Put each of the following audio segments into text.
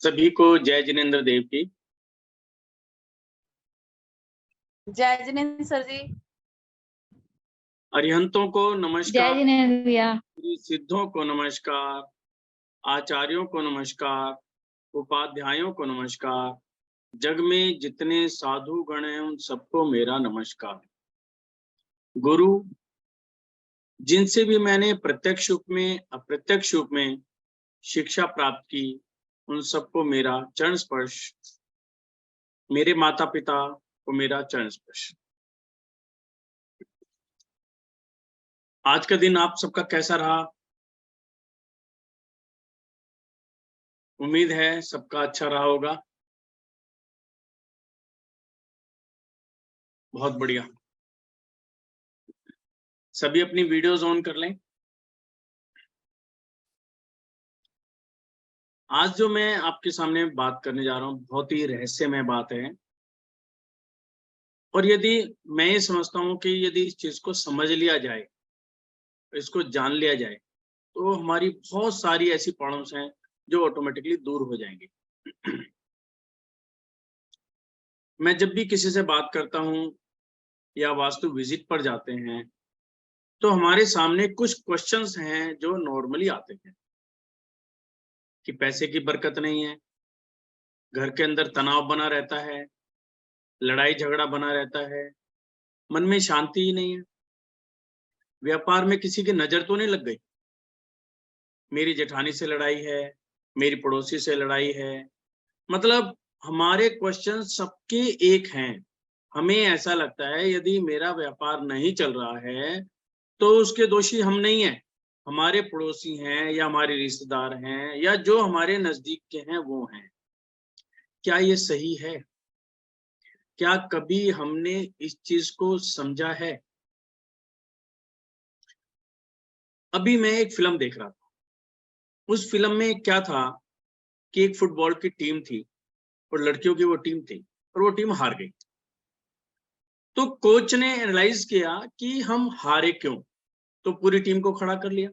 सभी को जय जिनेंद्र देव की। जय जिनेंद्र सर जी। अरिहंतों को जय नमस्कार, जिनेंद्र भैया। सिद्धों को नमस्कार, आचार्यों को नमस्कार, उपाध्यायों को नमस्कार, जग में जितने साधु गण हैं उन सबको मेरा नमस्कार। गुरु जिनसे भी मैंने प्रत्यक्ष रूप में अप्रत्यक्ष रूप में शिक्षा प्राप्त की उन सबको मेरा चरण स्पर्श। मेरे माता पिता को मेरा चरण स्पर्श। आज का दिन आप सबका कैसा रहा? उम्मीद है सबका अच्छा रहा होगा। बहुत बढ़िया। सभी अपनी वीडियोस ऑन कर लें। आज जो मैं आपके सामने बात करने जा रहा हूं बहुत ही रहस्यमय बात है, और यदि मैं ये समझता हूं कि यदि इस चीज को समझ लिया जाए, इसको जान लिया जाए, तो हमारी बहुत सारी ऐसी प्रॉब्लम्स हैं जो ऑटोमेटिकली दूर हो जाएंगी। मैं जब भी किसी से बात करता हूं या वास्तु विजिट पर जाते हैं तो हमारे सामने कुछ क्वेश्चंस हैं जो नॉर्मली आते हैं कि पैसे की बरकत नहीं है, घर के अंदर तनाव बना रहता है, लड़ाई झगड़ा बना रहता है, मन में शांति ही नहीं है, व्यापार में किसी की नजर तो नहीं लग गई, मेरी जेठानी से लड़ाई है, मेरी पड़ोसी से लड़ाई है। मतलब हमारे क्वेश्चन सबके एक हैं। हमें ऐसा लगता है यदि मेरा व्यापार नहीं चल रहा है तो उसके दोषी हम नहीं हैं, हमारे पड़ोसी हैं या हमारे रिश्तेदार हैं या जो हमारे नजदीक के हैं वो हैं। क्या ये सही है? क्या कभी हमने इस चीज को समझा है? अभी मैं एक फिल्म देख रहा था। उस फिल्म में क्या था कि एक फुटबॉल की टीम थी और लड़कियों की वो टीम थी और वो टीम हार गई। तो कोच ने एनालाइज किया कि हम हारे क्यों, तो पूरी टीम को खड़ा कर लिया।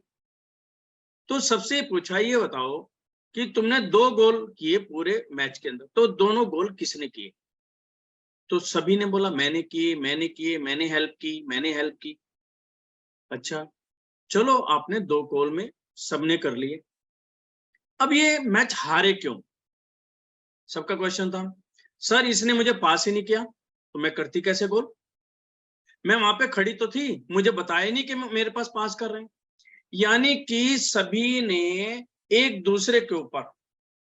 तो सबसे पूछा ये बताओ कि तुमने 2 गोल किए पूरे मैच के अंदर, तो दोनों गोल किसने किए? तो सभी ने बोला मैंने किए, मैंने किए, मैंने हेल्प की, मैंने हेल्प की। अच्छा चलो, आपने 2 गोल में सबने कर लिए, अब ये मैच हारे क्यों? सबका क्वेश्चन था सर इसने मुझे पास ही नहीं किया तो मैं करती कैसे गोल? मैं वहां पे खड़ी तो थी, मुझे बताया नहीं कि मेरे पास कर रहे हैं। यानी कि सभी ने एक दूसरे के ऊपर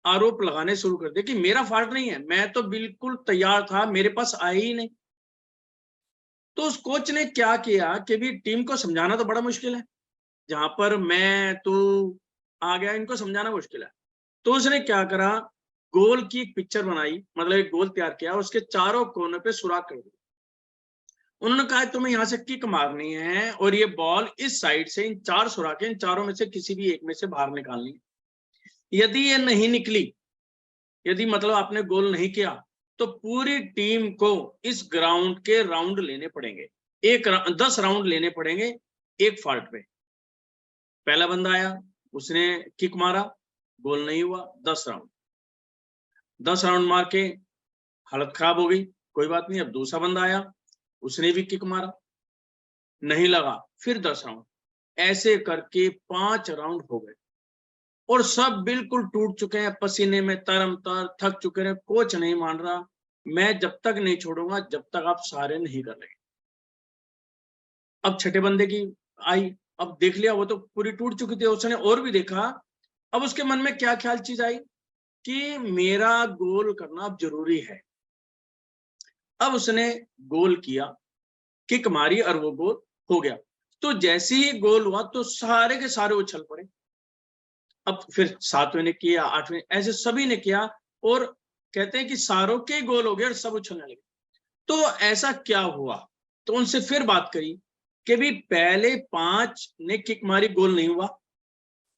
आरोप लगाने शुरू कर दिए कि मेरा फॉल्ट नहीं है, मैं तो बिल्कुल तैयार था, मेरे पास आया ही नहीं। तो उस कोच ने क्या किया कि भी टीम को समझाना तो बड़ा मुश्किल है, जहां पर मैं तू आ गया इनको समझाना मुश्किल है। तो उसने क्या करा, गोल की एक पिक्चर बनाई, मतलब एक गोल तैयार किया, उसके चारों कोनों पे सुराख कर दिया। उन्होंने कहा तुम्हें यहाँ से किक मारनी है और ये बॉल इस साइड से इन 4 सुराखें, इन चारों में से किसी भी एक में से बाहर निकालनी है। यदि ये नहीं निकली, यदि मतलब आपने गोल नहीं किया, तो पूरी टीम को इस ग्राउंड के राउंड लेने पड़ेंगे, 10 राउंड लेने पड़ेंगे एक फॉल्ट पे। पहला बंदा आया, उसने किक मारा, गोल नहीं हुआ, 10 राउंड मार के हालत खराब हो गई, कोई बात नहीं। अब दूसरा बंदा आया, उसने भी किक मारा, नहीं लगा, फिर 10 राउंड, ऐसे करके 5 राउंड हो गए और सब बिल्कुल टूट चुके हैं, पसीने में तरम तर, थक चुके हैं। कोच नहीं मान रहा, मैं जब तक नहीं छोड़ूंगा जब तक आप सारे नहीं कर रहे। अब छठे बंदे की आई, अब देख लिया वो तो पूरी टूट चुकी थी, उसने और भी देखा। अब उसके मन में क्या ख्याल चीज आई कि मेरा गोल करना अब जरूरी है। अब उसने गोल किया, किक मारी और वो गोल हो गया। तो जैसे ही गोल हुआ तो सारे के सारे उछल पड़े। अब फिर 7वें ने किया, 8वें, ऐसे सभी ने किया और कहते हैं कि सारों के गोल हो गए और सब उछलने लगे। तो ऐसा क्या हुआ? तो उनसे फिर बात करी कि भी पहले 5 ने किक मारी, गोल नहीं हुआ,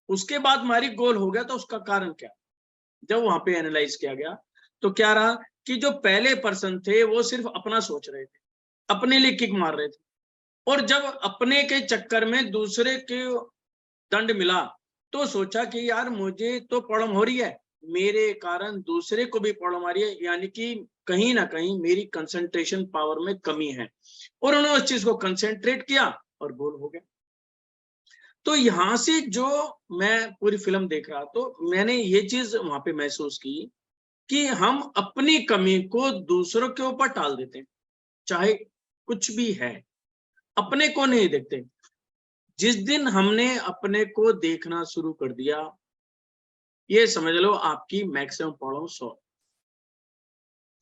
उसके बाद मारी, गोल हो गया, तो उसका कारण क्या? जब वहां पे एनालाइज किया गया तो क्या रहा कि जो पहले पर्सन थे वो सिर्फ अपना सोच रहे थे, अपने लिए किक मार रहे थे, और जब अपने के चक्कर में दूसरे के दंड मिला तो सोचा कि यार मुझे तो प्रॉब्लम हो रही है, मेरे कारण दूसरे को भी प्रॉब्लम आ रही है, यानी कि कहीं ना कहीं मेरी कंसंट्रेशन पावर में कमी है। और उन्होंने उस चीज को कंसंट्रेट किया और गोल हो गया। तो यहां से जो मैं पूरी फिल्म देख रहा तो मैंने ये चीज वहां पे महसूस की कि हम अपनी कमी को दूसरों के ऊपर टाल देते हैं, चाहे कुछ भी है, अपने को नहीं देखते। जिस दिन हमने अपने को देखना शुरू कर दिया, ये समझ लो आपकी मैक्सिमम प्रॉब्लम सॉल्व।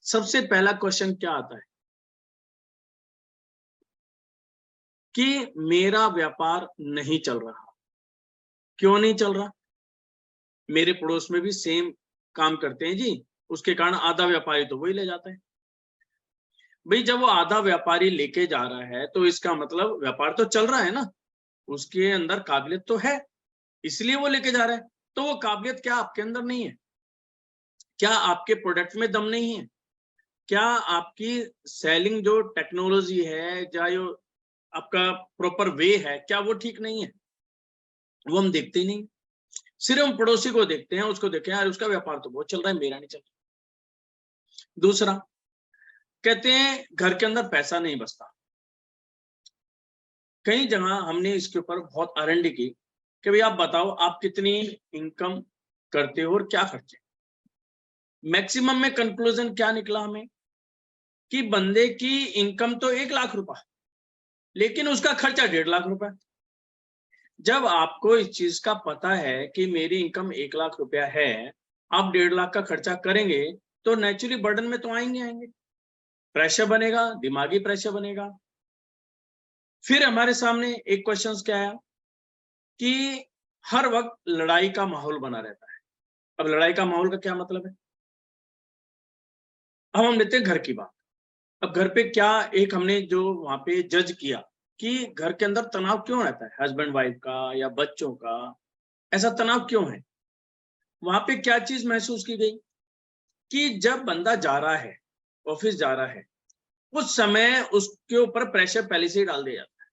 सबसे पहला क्वेश्चन क्या आता है कि मेरा व्यापार नहीं चल रहा। क्यों नहीं चल रहा? मेरे पड़ोस में भी सेम काम करते हैं जी, उसके कारण आधा व्यापारी तो वही ले जाता है। भाई जब वो आधा व्यापारी लेके जा रहा है तो इसका मतलब व्यापार तो चल रहा है ना, उसके अंदर काबिलियत तो है, इसलिए वो लेके जा रहा है। तो वो काबिलियत क्या आपके अंदर नहीं है? क्या आपके प्रोडक्ट में दम नहीं है? क्या आपकी सेलिंग जो टेक्नोलॉजी है, जो आपका प्रॉपर वे है, क्या वो ठीक नहीं है? वो हम देखते ही नहीं। सिर्फ हम पड़ोसी को देखते हैं, उसको देखें यार उसका व्यापार तो बहुत चल रहा है, मेरा नहीं चल रहा। दूसरा कहते हैं घर के अंदर पैसा नहीं बचता। कई जगह हमने इसके ऊपर बहुत आरएनडी की कि भाई आप बताओ आप कितनी इनकम करते हो और क्या खर्चे। मैक्सिमम में कंक्लूजन क्या निकला हमें कि बंदे की इनकम तो 1 लाख रुपए, लेकिन उसका खर्चा 1.5 लाख रुपए। जब आपको इस चीज का पता है कि मेरी इनकम 1 लाख रुपया है, आप 1.5 लाख का खर्चा करेंगे तो नेचुरली बर्डन में तो आएंगे, प्रेशर बनेगा, दिमागी प्रेशर बनेगा। फिर हमारे सामने एक क्वेश्चन क्या आया कि हर वक्त लड़ाई का माहौल बना रहता है। अब लड़ाई का माहौल का क्या मतलब है? अब हम लेते हैं घर की बात। अब घर पे क्या एक हमने जो वहां पे जज किया कि घर के अंदर तनाव क्यों रहता है, हस्बैंड वाइफ का या बच्चों का, ऐसा तनाव क्यों है? वहां पे क्या चीज महसूस की गई कि जब बंदा जा रहा है, ऑफिस जा रहा है, उस समय उसके ऊपर प्रेशर पहले से ही डाल दिया जाता है।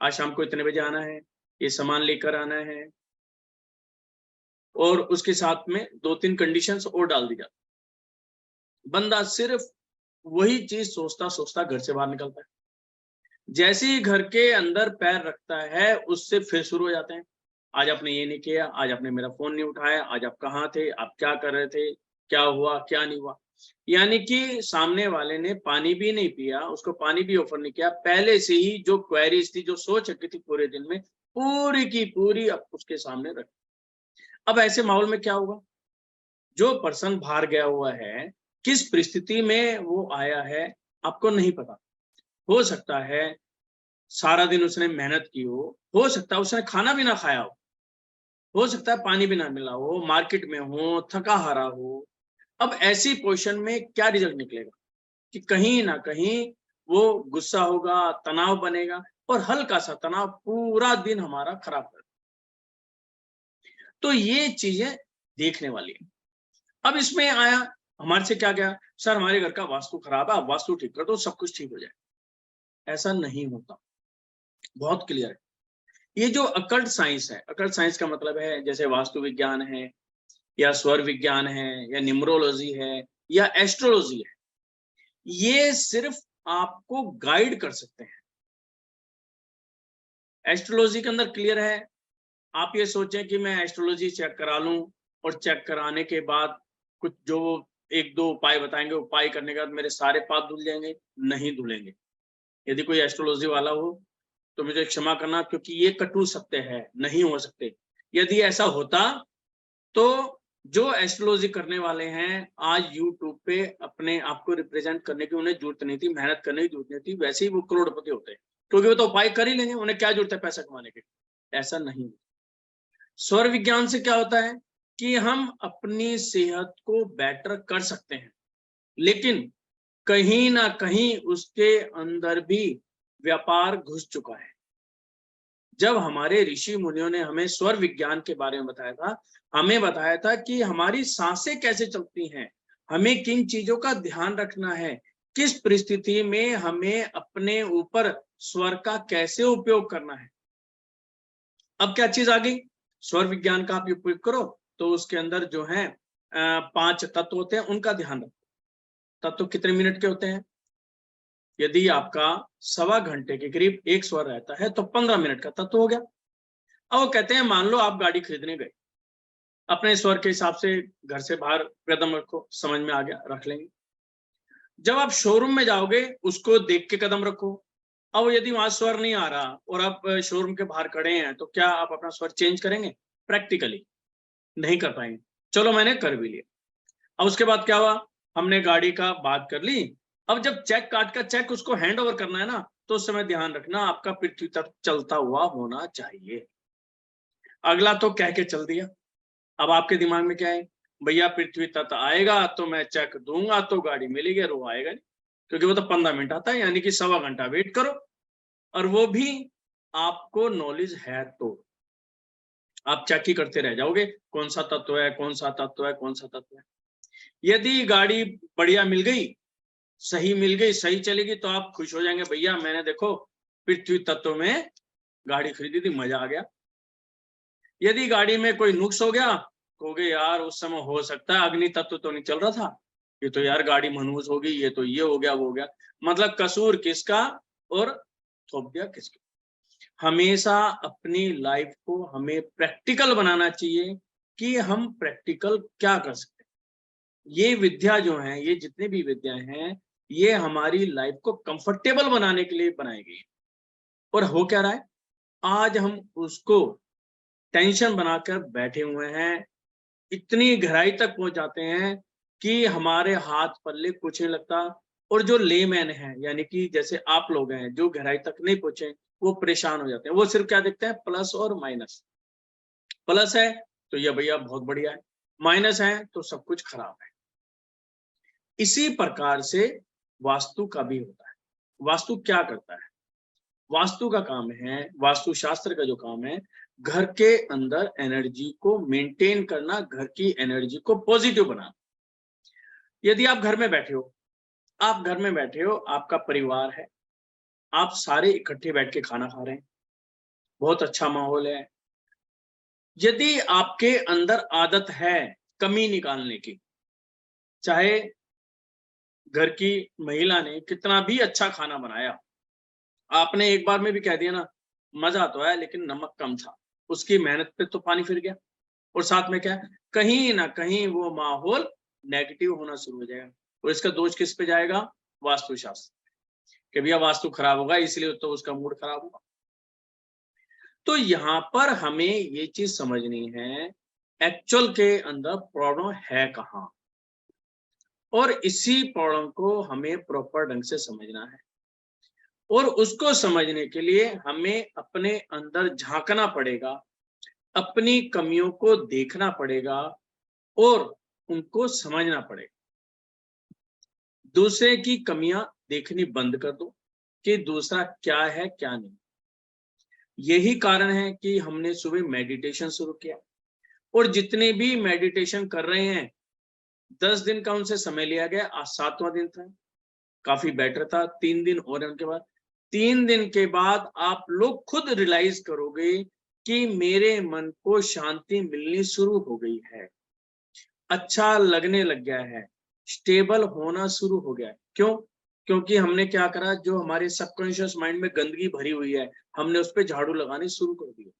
आज शाम को इतने बजे आना है, ये सामान लेकर आना है, और उसके साथ में 2-3 कंडीशंस और डाल दी जाती है। बंदा सिर्फ वही चीज सोचता सोचता घर से बाहर निकलता है। जैसे ही घर के अंदर पैर रखता है उससे फिर शुरू हो जाते हैं, आज आपने ये नहीं किया, आज आपने मेरा फोन नहीं उठाया, आज आप कहाँ थे, आप क्या कर रहे थे, क्या हुआ क्या नहीं हुआ। यानी कि सामने वाले ने पानी भी नहीं पिया, उसको पानी भी ऑफर नहीं किया, पहले से ही जो क्वेरीज थी, जो सोच रखी थी पूरे दिन में, पूरी की पूरी अब उसके सामने रख। अब ऐसे माहौल में क्या होगा? जो पर्सन बाहर गया हुआ है, किस परिस्थिति में वो आया है आपको नहीं पता। हो सकता है सारा दिन उसने मेहनत की हो सकता है उसने खाना भी ना खाया हो सकता है पानी भी ना मिला हो, मार्केट में हो, थका हारा हो। अब ऐसी पोजीशन में क्या रिजल्ट निकलेगा कि कहीं ना कहीं वो गुस्सा होगा, तनाव बनेगा, और हल्का सा तनाव पूरा दिन हमारा खराब कर। तो ये चीजें देखने वाली है। अब इसमें आया हमारे से क्या गया, सर हमारे घर का वास्तु खराब है, आप वास्तु ठीक कर दो सब कुछ ठीक हो जाए। ऐसा नहीं होता, बहुत क्लियर है। ये जो अकल्ट साइंस है, अकल्ट साइंस का मतलब है जैसे वास्तु विज्ञान है, या स्वर विज्ञान है, या न्यूमरोलॉजी है, या एस्ट्रोलॉजी है, ये सिर्फ आपको गाइड कर सकते हैं। एस्ट्रोलॉजी के अंदर क्लियर है, आप ये सोचें कि मैं एस्ट्रोलॉजी चेक करा लूं और चेक कराने के बाद कुछ जो 1-2 उपाय बताएंगे, उपाय करने के बाद मेरे सारे पाप धुल जाएंगे। नहीं धुलेंगे। यदि कोई एस्ट्रोलॉजी वाला हो तो मुझे क्षमा करना, क्योंकि ये कटु सत्य है, नहीं हो सकते। यदि ऐसा होता तो जो एस्ट्रोलॉजी करने वाले हैं आज यूट्यूब पे अपने आप को रिप्रेजेंट करने की उन्हें जरूरत नहीं थी, मेहनत करने की जरूरत नहीं थी, वैसे ही वो करोड़पति होते हैं, क्योंकि वो तो उपाय कर ही लेंगे, उन्हें क्या जरूरत है पैसा कमाने की। ऐसा नहीं। स्वर विज्ञान से क्या होता है कि हम अपनी सेहत को बेटर कर सकते हैं, लेकिन कहीं ना कहीं उसके अंदर भी व्यापार घुस चुका है। जब हमारे ऋषि मुनियों ने हमें स्वर विज्ञान के बारे में बताया था, हमें बताया था कि हमारी सांसें कैसे चलती हैं, हमें किन चीजों का ध्यान रखना है, किस परिस्थिति में हमें अपने ऊपर स्वर का कैसे उपयोग करना है। अब क्या चीज आ गई, स्वर विज्ञान का आप उपयोग करो तो उसके अंदर जो है 5 तत्व होते हैं, उनका ध्यान रखो। तत्व कितने मिनट के होते हैं? यदि आपका 1.25 घंटे के करीब एक स्वर रहता है तो 15 मिनट का तत्व हो गया। अब वो कहते हैं मान लो आप गाड़ी खरीदने गए, अपने स्वर के हिसाब से घर से बाहर कदम रखो, समझ में आ गया, रख लेंगे। जब आप शोरूम में जाओगे उसको देख के कदम रखो। अब यदि वहां स्वर नहीं आ रहा और आप शोरूम के बाहर खड़े हैं तो क्या आप अपना स्वर चेंज करेंगे? प्रैक्टिकली नहीं कर पाएंगे। चलो मैंने कर भी लिया। अब उसके बाद क्या हुआ, हमने गाड़ी का बात कर ली। अब जब चेक काट का चेक उसको हैंड ओवर करना है ना, तो उस समय ध्यान रखना आपका पृथ्वी तक चलता हुआ होना चाहिए। अगला तो कह के चल दिया। अब आपके दिमाग में क्या है, भैया पृथ्वी तक आएगा तो मैं चेक दूंगा तो गाड़ी मिलेगी, और वो आएगा नहीं, क्योंकि वो तो 15 मिनट आता है, यानी कि 1.25 घंटा वेट करो। और वो भी आपको नॉलेज है तो आप चेक ही करते रह जाओगे, कौन सा तत्व है, कौन सा तत्व है, कौन सा तत्व है। यदि गाड़ी बढ़िया मिल गई, सही मिल गई, सही चलेगी, तो आप खुश हो जाएंगे, भैया मैंने देखो पृथ्वी तत्व में गाड़ी खरीदी थी, मजा आ गया। यदि गाड़ी में कोई नुक्स हो गया, कहोगे यार उस समय हो सकता है अग्नि तत्व तो नहीं चल रहा था, ये तो यार गाड़ी मनहूस हो गई, ये तो ये हो गया, वो हो गया। मतलब कसूर किसका और थोप दिया किसका। हमेशा अपनी लाइफ को हमें प्रैक्टिकल बनाना चाहिए कि हम प्रैक्टिकल क्या कर सकते हैं। ये विद्या जो है, ये जितने भी विद्या हैं, ये हमारी लाइफ को कंफर्टेबल बनाने के लिए बनाई गई। और हो क्या रहा है, आज हम उसको टेंशन बनाकर बैठे हुए हैं, इतनी गहराई तक पहुंच जाते हैं कि हमारे हाथ पल्ले कुछ नहीं लगता। और जो लेमैन है, यानी कि जैसे आप लोग हैं जो गहराई तक नहीं पहुंचे, वो परेशान हो जाते हैं। वो सिर्फ क्या देखते हैं, प्लस और माइनस। प्लस है तो ये भैया बहुत बढ़िया है, माइनस है तो सब कुछ खराब है। इसी प्रकार से वास्तु का भी होता है। वास्तु क्या करता है? वास्तु का काम है, वास्तुशास्त्र का जो काम है, घर के अंदर एनर्जी को मेंटेन करना, घर की एनर्जी को पॉजिटिव बनाना। यदि आप घर में बैठे हो, आप घर में बैठे हो, आपका परिवार है, आप सारे इकट्ठे बैठ के खाना खा रहे हैं, बहुत अच्छा माहौल है। यदि आपके अंदर आदत है कमी निकालने की, चाहे घर की महिला ने कितना भी अच्छा खाना बनाया, आपने एक बार में भी कह दिया ना, मजा तो है लेकिन नमक कम था, उसकी मेहनत पे तो पानी फिर गया। और साथ में क्या, कहीं ना कहीं वो माहौल नेगेटिव होना शुरू हो जाएगा। और इसका दोष किस पे जाएगा? वास्तुशास्त्र, कि भैया वास्तु खराब होगा इसलिए तो उसका मूड खराब होगा। तो यहाँ पर हमें ये चीज समझनी है, एक्चुअल के अंदर प्रॉब्लम है कहाँ, और इसी प्रॉब्लम को हमें प्रॉपर ढंग से समझना है। और उसको समझने के लिए हमें अपने अंदर झांकना पड़ेगा, अपनी कमियों को देखना पड़ेगा और उनको समझना पड़ेगा। दूसरे की कमियां देखनी बंद कर दो कि दूसरा क्या है क्या नहीं। यही कारण है कि हमने सुबह मेडिटेशन शुरू किया, और जितने भी मेडिटेशन कर रहे हैं 10 दिन का उनसे समय लिया गया, आज 7वां दिन था, काफी बेटर था। 3 दिन और उनके बाद, 3 दिन के बाद आप लोग खुद रियलाइज करोगे कि मेरे मन को शांति मिलनी शुरू हो गई है, अच्छा लगने लग गया है, स्टेबल होना शुरू हो गया है। क्यों? क्योंकि हमने क्या करा, जो हमारे सबकॉन्शियस माइंड में गंदगी भरी हुई है, हमने उस पर झाड़ू लगाने शुरू कर दिया।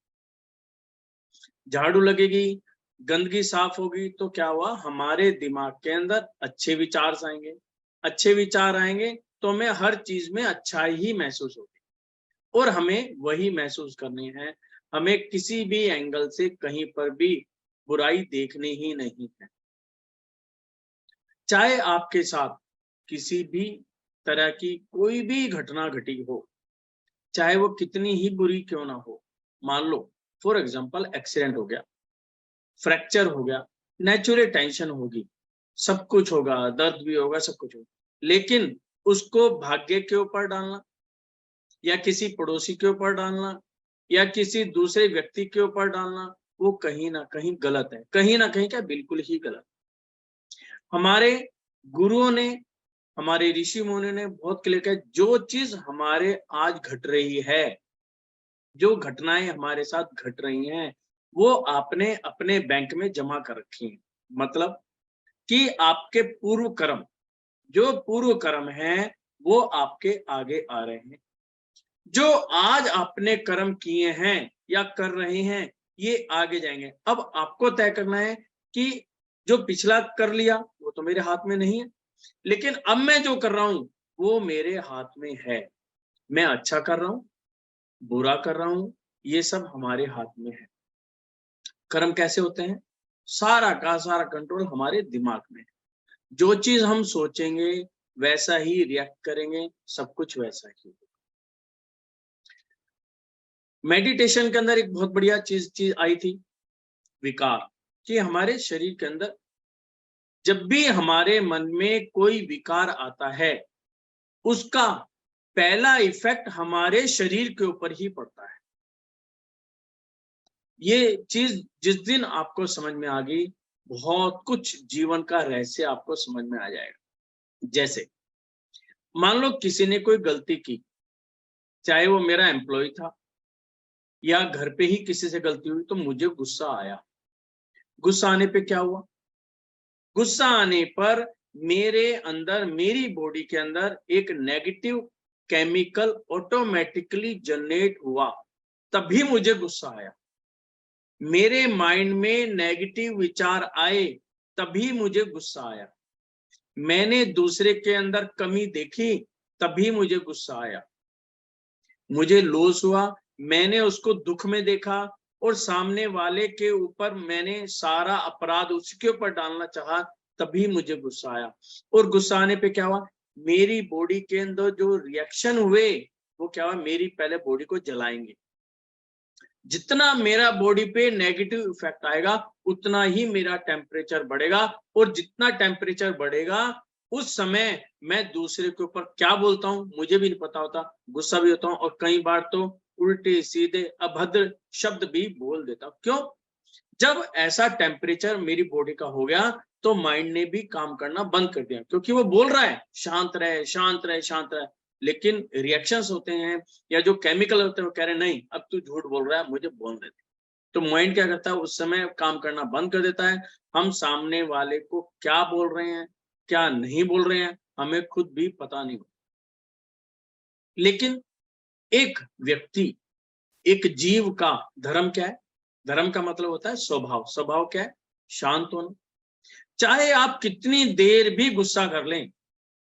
झाड़ू लगेगी, गंदगी साफ होगी, तो क्या हुआ, हमारे दिमाग के अंदर अच्छे विचार आएंगे। अच्छे विचार आएंगे तो हमें हर चीज में अच्छा ही महसूस होगी, और हमें वही महसूस करनी है। हमें किसी भी एंगल से कहीं पर भी बुराई देखनी ही नहीं है। चाहे आपके साथ किसी भी तरह की कोई भी घटना घटी हो, चाहे वो कितनी ही बुरी क्यों ना हो। मान लो फॉर एग्जांपल एक्सीडेंट हो गया, फ्रैक्चर हो गया, नेचुरल टेंशन होगी, सब कुछ होगा, दर्द भी होगा, सब कुछ होगा, लेकिन उसको भाग्य के ऊपर डालना, या किसी पड़ोसी के ऊपर डालना, या किसी दूसरे व्यक्ति के ऊपर डालना, वो कहीं ना कहीं गलत है। कहीं ना कहीं क्या, बिल्कुल ही गलत। हमारे गुरुओं ने, हमारे ऋषि मुनि ने बहुत क्लियर किया, जो चीज हमारे आज घट रही है, जो घटनाएं हमारे साथ घट रही हैं, वो आपने अपने बैंक में जमा कर रखी हैं। मतलब कि आपके पूर्व कर्म, जो पूर्व कर्म हैं वो आपके आगे आ रहे हैं। जो आज आपने कर्म किए हैं या कर रहे हैं ये आगे जाएंगे। अब आपको तय करना है कि जो पिछला कर लिया वो तो मेरे हाथ में नहीं है, लेकिन अब मैं जो कर रहा हूं वो मेरे हाथ में है। मैं अच्छा कर रहा हूं, बुरा कर रहा हूं, ये सब हमारे हाथ में है। कर्म कैसे होते हैं? सारा का सारा कंट्रोल हमारे दिमाग में है। जो चीज हम सोचेंगे वैसा ही रिएक्ट करेंगे, सब कुछ वैसा ही। मेडिटेशन के अंदर एक बहुत बढ़िया चीज आई थी, विकार, कि हमारे शरीर के अंदर जब भी हमारे मन में कोई विकार आता है उसका पहला इफेक्ट हमारे शरीर के ऊपर ही पड़ता है। ये चीज जिस दिन आपको समझ में आ गई, बहुत कुछ जीवन का रहस्य आपको समझ में आ जाएगा। जैसे मान लो किसी ने कोई गलती की, चाहे वो मेरा एम्प्लॉय था या घर पे ही किसी से गलती हुई, तो मुझे गुस्सा आया। गुस्सा आने पे क्या हुआ? गुस्सा आने पर मेरे अंदर, मेरी बॉडी के अंदर एक नेगेटिव केमिकल ऑटोमेटिकली जनरेट हुआ, तभी मुझे गुस्सा आया। मेरे माइंड में नेगेटिव विचार आए तभी मुझे गुस्सा आया। मैंने दूसरे के अंदर कमी देखी तभी मुझे गुस्सा आया। मुझे लॉस हुआ, मैंने उसको दुख में देखा और सामने वाले के ऊपर मैंने सारा अपराध उसके ऊपर डालना चाहा, तभी मुझे गुस्सा आया। और गुस्सा आने पे क्या हुआ? मेरी बॉडी के अंदर जो रिएक्शन हुए वो क्या हुआ? मेरी पहले बॉडी को जलाएंगे। जितना मेरा बॉडी पे नेगेटिव इफेक्ट आएगा उतना ही मेरा टेम्परेचर बढ़ेगा, और जितना टेम्परेचर बढ़ेगा उस समय मैं दूसरे के ऊपर क्या बोलता हूं मुझे भी नहीं पता होता, गुस्सा भी होता हूं और कई बार तो उल्टे सीधे अभद्र शब्द भी बोल देता हूं। क्यों? जब ऐसा टेम्परेचर मेरी बॉडी का हो गया तो माइंड ने भी काम करना बंद कर दिया, क्योंकि वो बोल रहा है शांत रहे शांत रहे शांत रहे, लेकिन रिएक्शंस होते हैं या जो केमिकल होते हैं वो कह रहे हैं नहीं अब तू झूठ बोल रहा है, मुझे बोल दे। तो माइंड क्या करता है? उस समय काम करना बंद कर देता है। हम सामने वाले को क्या बोल रहे हैं क्या नहीं बोल रहे हैं हमें खुद भी पता नहीं होता। लेकिन एक व्यक्ति, एक जीव का धर्म क्या है? धर्म का मतलब होता है स्वभाव। स्वभाव क्या है? शांत होना। चाहे आप कितनी देर भी गुस्सा कर लें,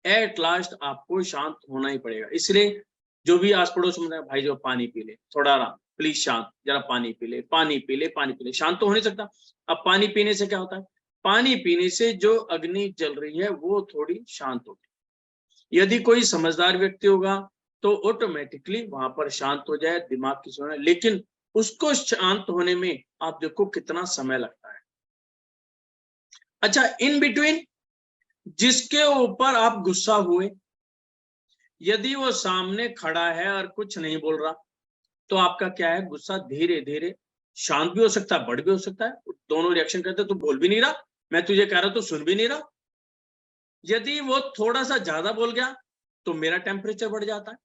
एट लास्ट आपको शांत होना ही पड़ेगा। इसलिए जो भी आस पड़ोस में भाई जो पानी पी ले, थोड़ा आराम, प्लीज शांत, जरा पानी पी ले, पानी पी ले, पानी पी ले, शांत तो हो नहीं सकता। अब पानी पीने से क्या होता है? पानी पीने से जो अग्नि जल रही है वो थोड़ी शांत होगी। यदि कोई समझदार व्यक्ति होगा तो ऑटोमेटिकली वहां पर शांत हो जाए, दिमाग की सुने। लेकिन उसको शांत होने में आप देखो कितना समय लगता है। अच्छा, इन बिटवीन जिसके ऊपर आप गुस्सा हुए, यदि वो सामने खड़ा है और कुछ नहीं बोल रहा, तो आपका क्या है? गुस्सा धीरे धीरे शांत भी हो सकता है, बढ़ भी हो सकता है। दोनों रिएक्शन करते, तू बोल भी नहीं रहा, मैं तुझे कह रहा हूं तो सुन भी नहीं रहा। यदि वो थोड़ा सा ज्यादा बोल गया तो मेरा टेम्परेचर बढ़ जाता है,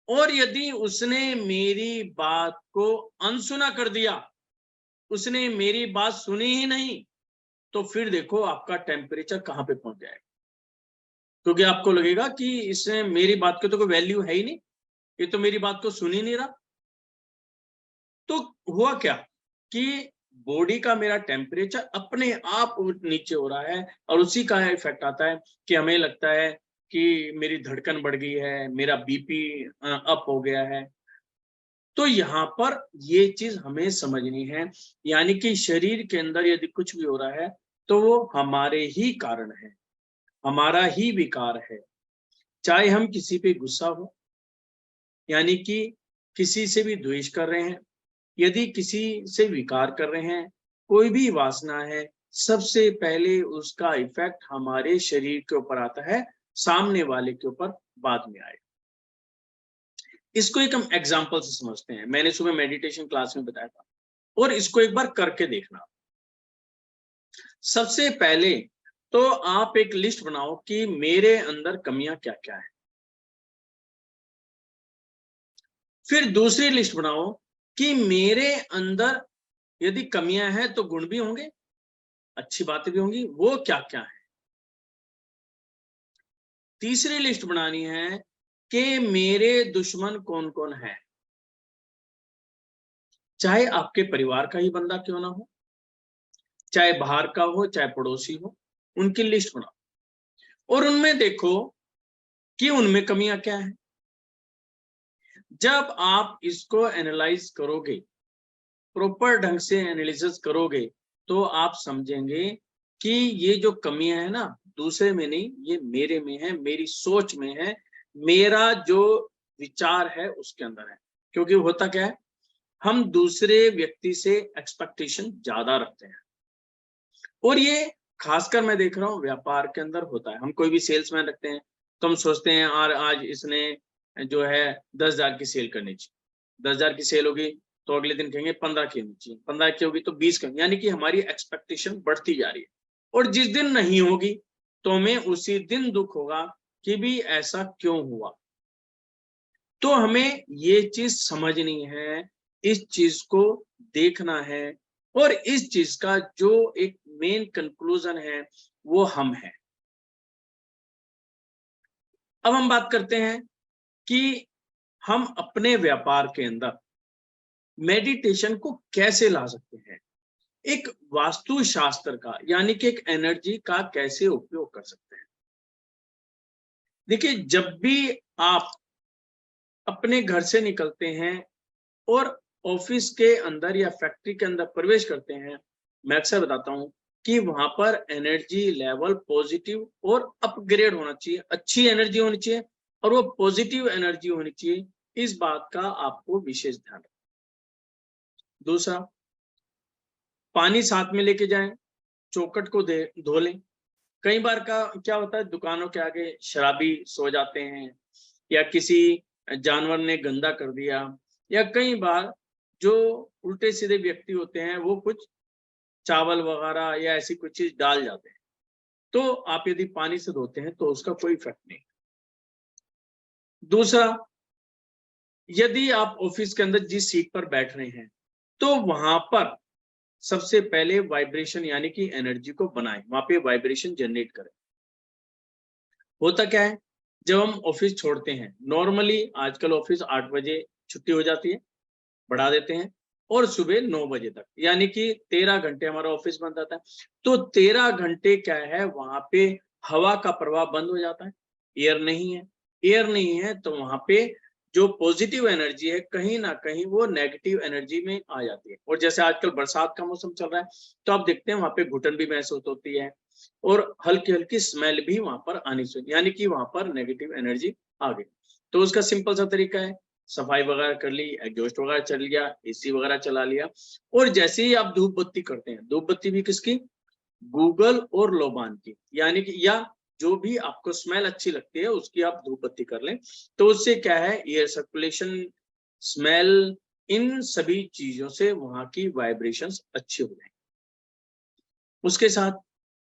और यदि उसने मेरी बात को अनसुना कर दिया, उसने मेरी बात सुनी ही नहीं, तो फिर देखो आपका टेम्परेचर कहां पे पहुंच जाएगा। क्योंकि आपको लगेगा कि इसने मेरी बात की तो कोई वैल्यू है ही नहीं, ये तो मेरी बात को सुन ही नहीं रहा। तो हुआ क्या कि बॉडी का मेरा टेम्परेचर अपने आप नीचे हो रहा है, और उसी का इफेक्ट आता है कि हमें लगता है कि मेरी धड़कन बढ़ गई है, मेरा बीपी अप हो गया है। तो यहाँ पर ये चीज हमें समझनी है, यानी कि शरीर के अंदर यदि कुछ भी हो रहा है तो वो हमारे ही कारण है, हमारा ही विकार है। चाहे हम किसी पे गुस्सा हो, यानी कि किसी से भी द्वेष कर रहे हैं, यदि किसी से विकार कर रहे हैं, कोई भी वासना है, सबसे पहले उसका इफेक्ट हमारे शरीर के ऊपर आता है, सामने वाले के ऊपर बाद में आएगा। इसको एक हम एग्जांपल से समझते हैं। मैंने सुबह मेडिटेशन क्लास में बताया था, और इसको एक बार करके देखना। सबसे पहले तो आप एक लिस्ट बनाओ कि मेरे अंदर कमियां क्या क्या है। फिर दूसरी लिस्ट बनाओ कि मेरे अंदर यदि कमियां हैं तो गुण भी होंगे। अच्छी बातें भी होंगी, वो क्या क्या है। तीसरी लिस्ट बनानी है कि मेरे दुश्मन कौन कौन है, चाहे आपके परिवार का ही बंदा क्यों ना हो, चाहे बाहर का हो, चाहे पड़ोसी हो, उनकी लिस्ट बनाओ और उनमें देखो कि उनमें कमियां क्या है। जब आप इसको एनालाइज करोगे, प्रॉपर ढंग से एनालिसिस करोगे, तो आप समझेंगे कि ये जो कमियां है ना, दूसरे में नहीं, ये मेरे में है, मेरी सोच में है, मेरा जो विचार है उसके अंदर है। क्योंकि होता क्या है, हम दूसरे व्यक्ति से एक्सपेक्टेशन ज्यादा रखते हैं और ये खासकर मैं देख रहा हूँ व्यापार के अंदर होता है। हम कोई भी सेल्समैन रखते हैं तो हम सोचते हैं यार आज इसने जो है 10,000 की सेल करनी चाहिए, 10,000 की सेल होगी तो अगले दिन कहेंगे 15 की होनी चाहिए, 15 की होगी तो 20 की, यानी कि हमारी एक्सपेक्टेशन बढ़ती जा रही है। और जिस दिन नहीं होगी तो हमें उसी दिन दुख होगा कि भी ऐसा क्यों हुआ। तो हमें ये चीज समझनी है, इस चीज को देखना है और इस चीज का जो एक मेन कंक्लूजन है वो हम हैं। अब हम बात करते हैं कि हम अपने व्यापार के अंदर मेडिटेशन को कैसे ला सकते हैं, एक वास्तुशास्त्र का यानी कि एक एनर्जी का कैसे उपयोग कर सकते हैं। देखिए, जब भी आप अपने घर से निकलते हैं और ऑफिस के अंदर या फैक्ट्री के अंदर प्रवेश करते हैं, मैं अक्सर बताता हूं कि वहां पर एनर्जी लेवल पॉजिटिव और अपग्रेड होना चाहिए, अच्छी एनर्जी होनी चाहिए और वो पॉजिटिव एनर्जी होनी चाहिए। इस बात का आपको विशेष ध्यान रखना। दूसरा, पानी साथ में लेके जाएं, चौखट को धो लें। कई बार का क्या होता है, दुकानों के आगे शराबी सो जाते हैं या किसी जानवर ने गंदा कर दिया, या कई बार जो उल्टे सीधे व्यक्ति होते हैं वो कुछ चावल वगैरह या ऐसी कुछ चीज डाल जाते हैं, तो आप यदि पानी से धोते हैं तो उसका कोई इफेक्ट नहीं। दूसरा, यदि आप ऑफिस के अंदर जिस सीट पर बैठ रहे हैं तो वहां पर सबसे पहले वाइब्रेशन यानी कि एनर्जी को बनाएं, वहां पे वाइब्रेशन जनरेट करें। होता क्या है, जब हम ऑफिस छोड़ते हैं, नॉर्मली आजकल ऑफिस 8 बजे छुट्टी हो जाती है, बढ़ा देते हैं, और सुबह 9 बजे तक, यानी कि 13 घंटे हमारा ऑफिस बंद रहता है। तो 13 घंटे क्या है, वहां पे हवा का प्रवाह बंद हो जाता है, एयर नहीं है। एयर नहीं है तो वहां पे जो पॉजिटिव एनर्जी है कहीं ना कहीं वो नेगेटिव एनर्जी में आ जाती है। और जैसे आजकल बरसात का मौसम चल रहा है तो आप देखते हैं वहां पे घुटन भी महसूस होती है और हल्की हल्की स्मेल भी वहां पर आनी चाहिए, यानी कि वहां पर नेगेटिव एनर्जी आ गई। तो उसका सिंपल सा तरीका है, सफाई वगैरह कर ली, एग्जॉस्ट वगैरह चल लिया, एसी वगैरह चला लिया, और जैसे ही आप धूप बत्ती करते हैं, धूप बत्ती भी किसकी, गूगल और लोबान की, यानी कि या जो भी आपको स्मेल अच्छी लगती है उसकी आप धूप बत्ती कर लें, तो उससे क्या है, एयर सर्कुलेशन, स्मेल, इन सभी चीजों से वहां की वाइब्रेशंस अच्छी हो जाएंगी। उसके साथ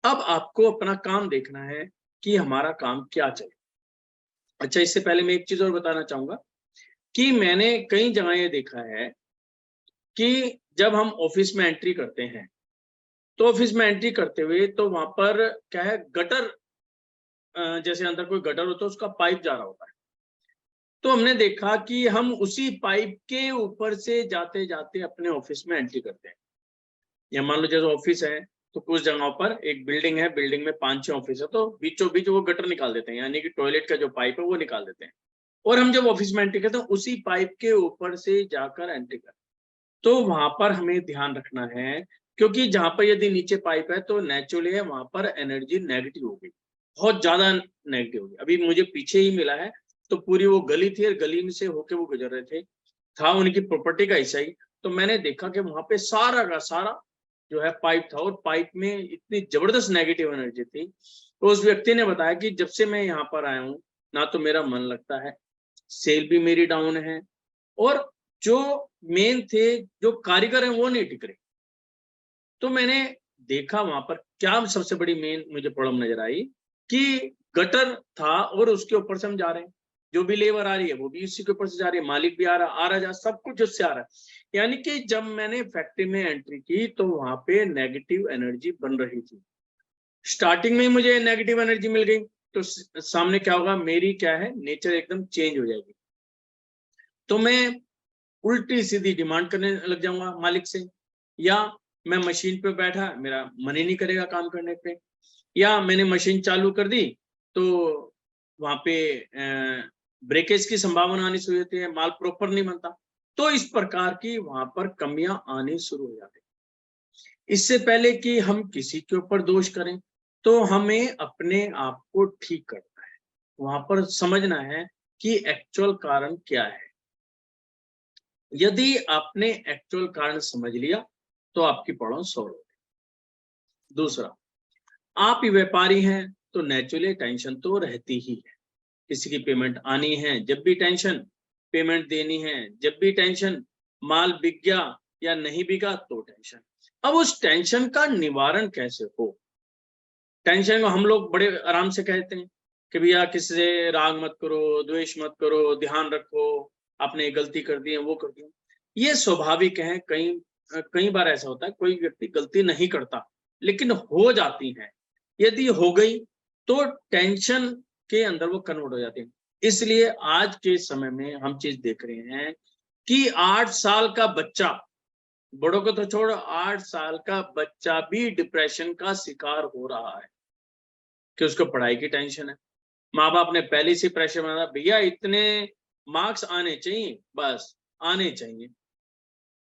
अब आपको अपना काम देखना है कि हमारा काम क्या चले। अच्छा, इससे पहले मैं एक चीज और बताना चाहूंगा कि मैंने कई जगह ये देखा है कि जब हम ऑफिस में एंट्री करते हैं तो ऑफिस में एंट्री करते हुए तो वहां पर क्या है, गटर, जैसे अंदर कोई गटर होता है उसका पाइप जा रहा होता है, तो हमने देखा कि हम उसी पाइप के ऊपर से जाते जाते अपने ऑफिस में एंट्री करते हैं। या मान लो जैसे ऑफिस है तो कुछ जगहों पर एक बिल्डिंग है, बिल्डिंग में 5-6 ऑफिस है, तो बीचों बीच वो गटर निकाल देते हैं, यानी कि टॉयलेट का जो पाइप है वो निकाल देते हैं, और हम जब ऑफिस में एंट्री करते हैं उसी पाइप के ऊपर से जाकर एंट्री करते हैं। तो वहां पर हमें ध्यान रखना है, क्योंकि जहां पर यदि नीचे पाइप है तो नेचुरली है वहां पर एनर्जी नेगेटिव होगी, बहुत ज्यादा नेगेटिव होगी। अभी मुझे पीछे ही मिला है, तो पूरी वो गली थी और गली में से होके वो गुजर रहे थे, था उनकी प्रॉपर्टी का हिस्सा ही, तो मैंने देखा कि वहां पे सारा का सारा जो है पाइप था, और पाइप में इतनी जबरदस्त नेगेटिव एनर्जी थी। तो उस व्यक्ति ने बताया कि जब से मैं यहाँ पर आया हूँ ना तो मेरा मन लगता है, सेल भी मेरी डाउन है, और जो मेन थे जो कारीगर हैं वो नहीं टिक रहे। तो मैंने देखा वहां पर क्या सबसे बड़ी मेन मुझे प्रॉब्लम नजर आई कि गटर था और उसके ऊपर से हम जा रहे हैं, जो भी लेबर आ रही है वो भी उसी के ऊपर से जा रही है, मालिक भी आ रहा जा, सब कुछ उससे आ रहा है। यानी कि जब मैंने फैक्ट्री में एंट्री की तो वहां पे नेगेटिव एनर्जी बन रही थी। स्टार्टिंग में मुझे नेगेटिव एनर्जी मिल गई तो सामने क्या होगा, मेरी क्या है नेचर एकदम चेंज हो जाएगी। तो मैं उल्टी सीधी डिमांड करने लग जाऊंगा मालिक से, या मैं मशीन पे बैठा, मेरा मन ही नहीं करेगा काम करने पे, या मैंने मशीन चालू कर दी तो वहां पे ब्रेकेज की संभावना आनी शुरू होती है, माल प्रॉपर नहीं बनता। तो इस प्रकार की वहां पर कमियां आनी शुरू हो जाती है। इससे पहले कि हम किसी के ऊपर दोष करें तो हमें अपने आप को ठीक करना है, वहां पर समझना है कि एक्चुअल कारण क्या है। यदि आपने एक्चुअल कारण समझ लिया तो आपकी प्रॉब्लम सॉल्व हो गई। दूसरा, आप ही व्यापारी हैं तो नेचुरली टेंशन तो रहती ही है। किसी की पेमेंट आनी है जब भी टेंशन, पेमेंट देनी है जब भी टेंशन, माल बिक गया या नहीं बिका तो टेंशन। अब उस टेंशन का निवारण कैसे हो? टेंशन को हम लोग बड़े आराम से कहते हैं कि भैया किसी से राग मत करो, द्वेष मत करो, ध्यान रखो, आपने गलती कर दी है, वो कर दी। ये स्वाभाविक है। कई बार ऐसा होता है कोई व्यक्ति गलती नहीं करता लेकिन हो जाती है। यदि हो गई तो टेंशन के अंदर वो कन्वर्ट हो जाती है। इसलिए आज के समय में हम चीज देख रहे हैं कि 8 साल का बच्चा, बड़ों को तो छोड़, 8 साल का बच्चा भी डिप्रेशन का शिकार हो रहा है कि उसको पढ़ाई की टेंशन है। माँ बाप ने पहले से प्रेशर बनाया, भैया इतने मार्क्स आने चाहिए, बस आने चाहिए।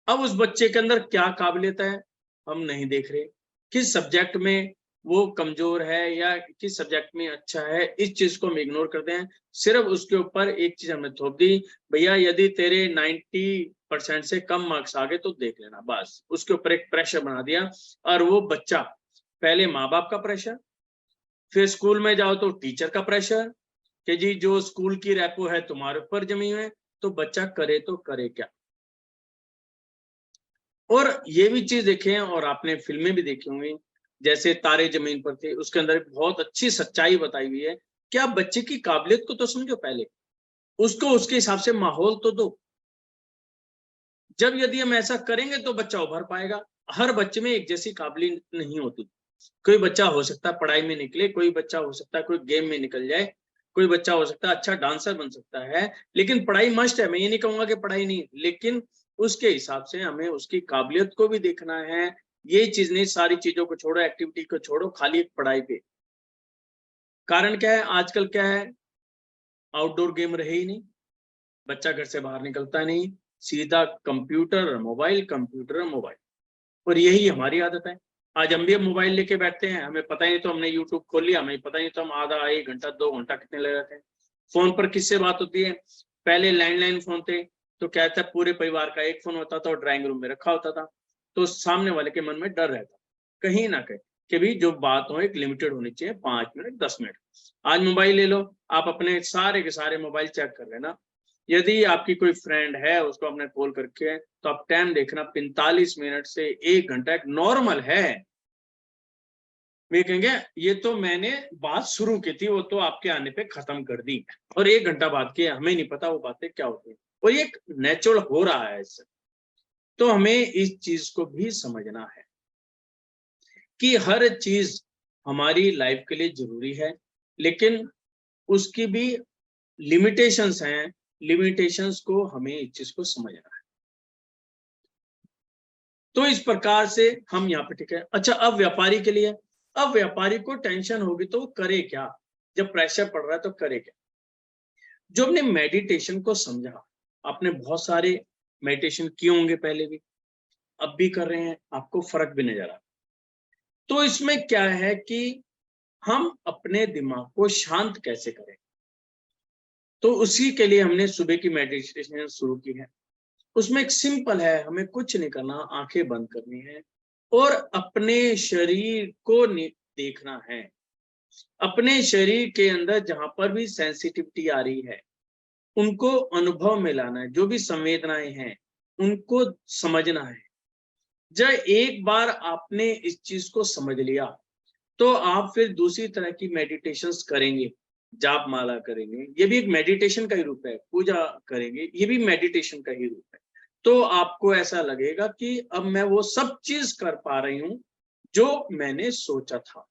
अब उस बच्चे के अंदर क्या काबिलियत है हम नहीं देख रहे, किस सब्जेक्ट में वो कमजोर है या किस सब्जेक्ट में अच्छा है, इस चीज को हम इग्नोर करते हैं। सिर्फ उसके ऊपर एक चीज हमने थोप दी, भैया यदि तेरे 90% से कम मार्क्स आ गए तो देख लेना, बस उसके ऊपर एक प्रेशर बना दिया। और वो बच्चा, पहले माँ बाप का प्रेशर, फिर स्कूल में जाओ तो टीचर का प्रेशर कि जी जो स्कूल की रेपो है तुम्हारे ऊपर जमी है, तो बच्चा करे तो करे क्या। और ये भी चीज देखे हैं और आपने फिल्में भी देखी होंगी, जैसे तारे जमीन पर थे, उसके अंदर बहुत अच्छी सच्चाई बताई हुई है कि आप बच्चे की काबिलियत को तो समझो, पहले उसको उसके हिसाब से माहौल तो दो। जब यदि हम ऐसा करेंगे तो बच्चा उभर पाएगा। हर बच्चे में एक जैसी काबिलियत नहीं होती। कोई बच्चा हो सकता है पढ़ाई में निकले, कोई बच्चा हो सकता है कोई गेम में निकल जाए, कोई बच्चा हो सकता है अच्छा डांसर बन सकता है। लेकिन पढ़ाई मस्ट है, मैं ये नहीं कहूंगा कि पढ़ाई नहीं, लेकिन उसके हिसाब से हमें उसकी काबिलियत को भी देखना है। ये चीज नहीं, सारी चीजों को छोड़ो, एक्टिविटी को छोड़ो, खाली एक पढ़ाई पे। कारण क्या है, आजकल क्या है, आउटडोर गेम रहे ही नहीं, बच्चा घर से बाहर निकलता नहीं, सीधा कंप्यूटर मोबाइल, कंप्यूटर मोबाइल। और यही हमारी आदत है। आज हम भी मोबाइल लेके बैठते हैं, हमें पता ही नहीं तो हमने यूट्यूब खोल लिया, हमें पता ही नहीं तो हम आधा 1 घंटा 2 घंटा कितने लग जाते हैं। फोन पर किससे बात होती है? पहले लैंडलाइन फोन थे तो क्या था, पूरे परिवार का एक फोन होता था और ड्राइंग रूम में रखा होता था, तो सामने वाले के मन में डर रहता कहीं ना कहीं कि भी जो बात हो एक लिमिटेड होनी चाहिए, 5 मिनट 10 मिनट। आज मोबाइल ले लो, आप अपने सारे के सारे मोबाइल चेक कर लेना, यदि आपकी कोई फ्रेंड है उसको आपने कॉल करके तो आप टाइम देखना, 45 मिनट से 1 घंटा एक नॉर्मल है। वे कहेंगे ये तो मैंने बात शुरू की थी, वो तो आपके आने पे खत्म कर दी, और 1 घंटा बात किया, हमें नहीं पता वो बातें क्या होती है। और ये नेचुरल हो रहा है इससे। तो हमें इस चीज को भी समझना है कि हर चीज हमारी लाइफ के लिए जरूरी है, लेकिन उसकी भी लिमिटेशंस हैं। लिमिटेशंस को हमें इस चीज को समझना है। तो इस प्रकार से हम यहाँ पे ठीक है। अच्छा, अब व्यापारी के लिए, अब व्यापारी को टेंशन होगी तो करे क्या, जब प्रेशर पड़ रहा है तो करे क्या? जो अपने मेडिटेशन को समझा, आपने बहुत सारे मेडिटेशन किए होंगे पहले भी, अब भी कर रहे हैं, आपको फर्क भी नजर आ रहा। तो इसमें क्या है कि हम अपने दिमाग को शांत कैसे करें, तो उसी के लिए हमने सुबह की मेडिटेशन शुरू की है। उसमें एक सिंपल है, हमें कुछ नहीं करना, आंखें बंद करनी है और अपने शरीर को देखना है। अपने शरीर के अंदर जहां पर भी सेंसिटिविटी आ रही है उनको अनुभव में लाना है, जो भी संवेदनाएं हैं उनको समझना है। जब एक बार आपने इस चीज को समझ लिया तो आप फिर दूसरी तरह की मेडिटेशंस करेंगे। जाप माला करेंगे, ये भी एक मेडिटेशन का ही रूप है, पूजा करेंगे, ये भी मेडिटेशन का ही रूप है। तो आपको ऐसा लगेगा कि अब मैं वो सब चीज कर पा रही हूं जो मैंने सोचा था।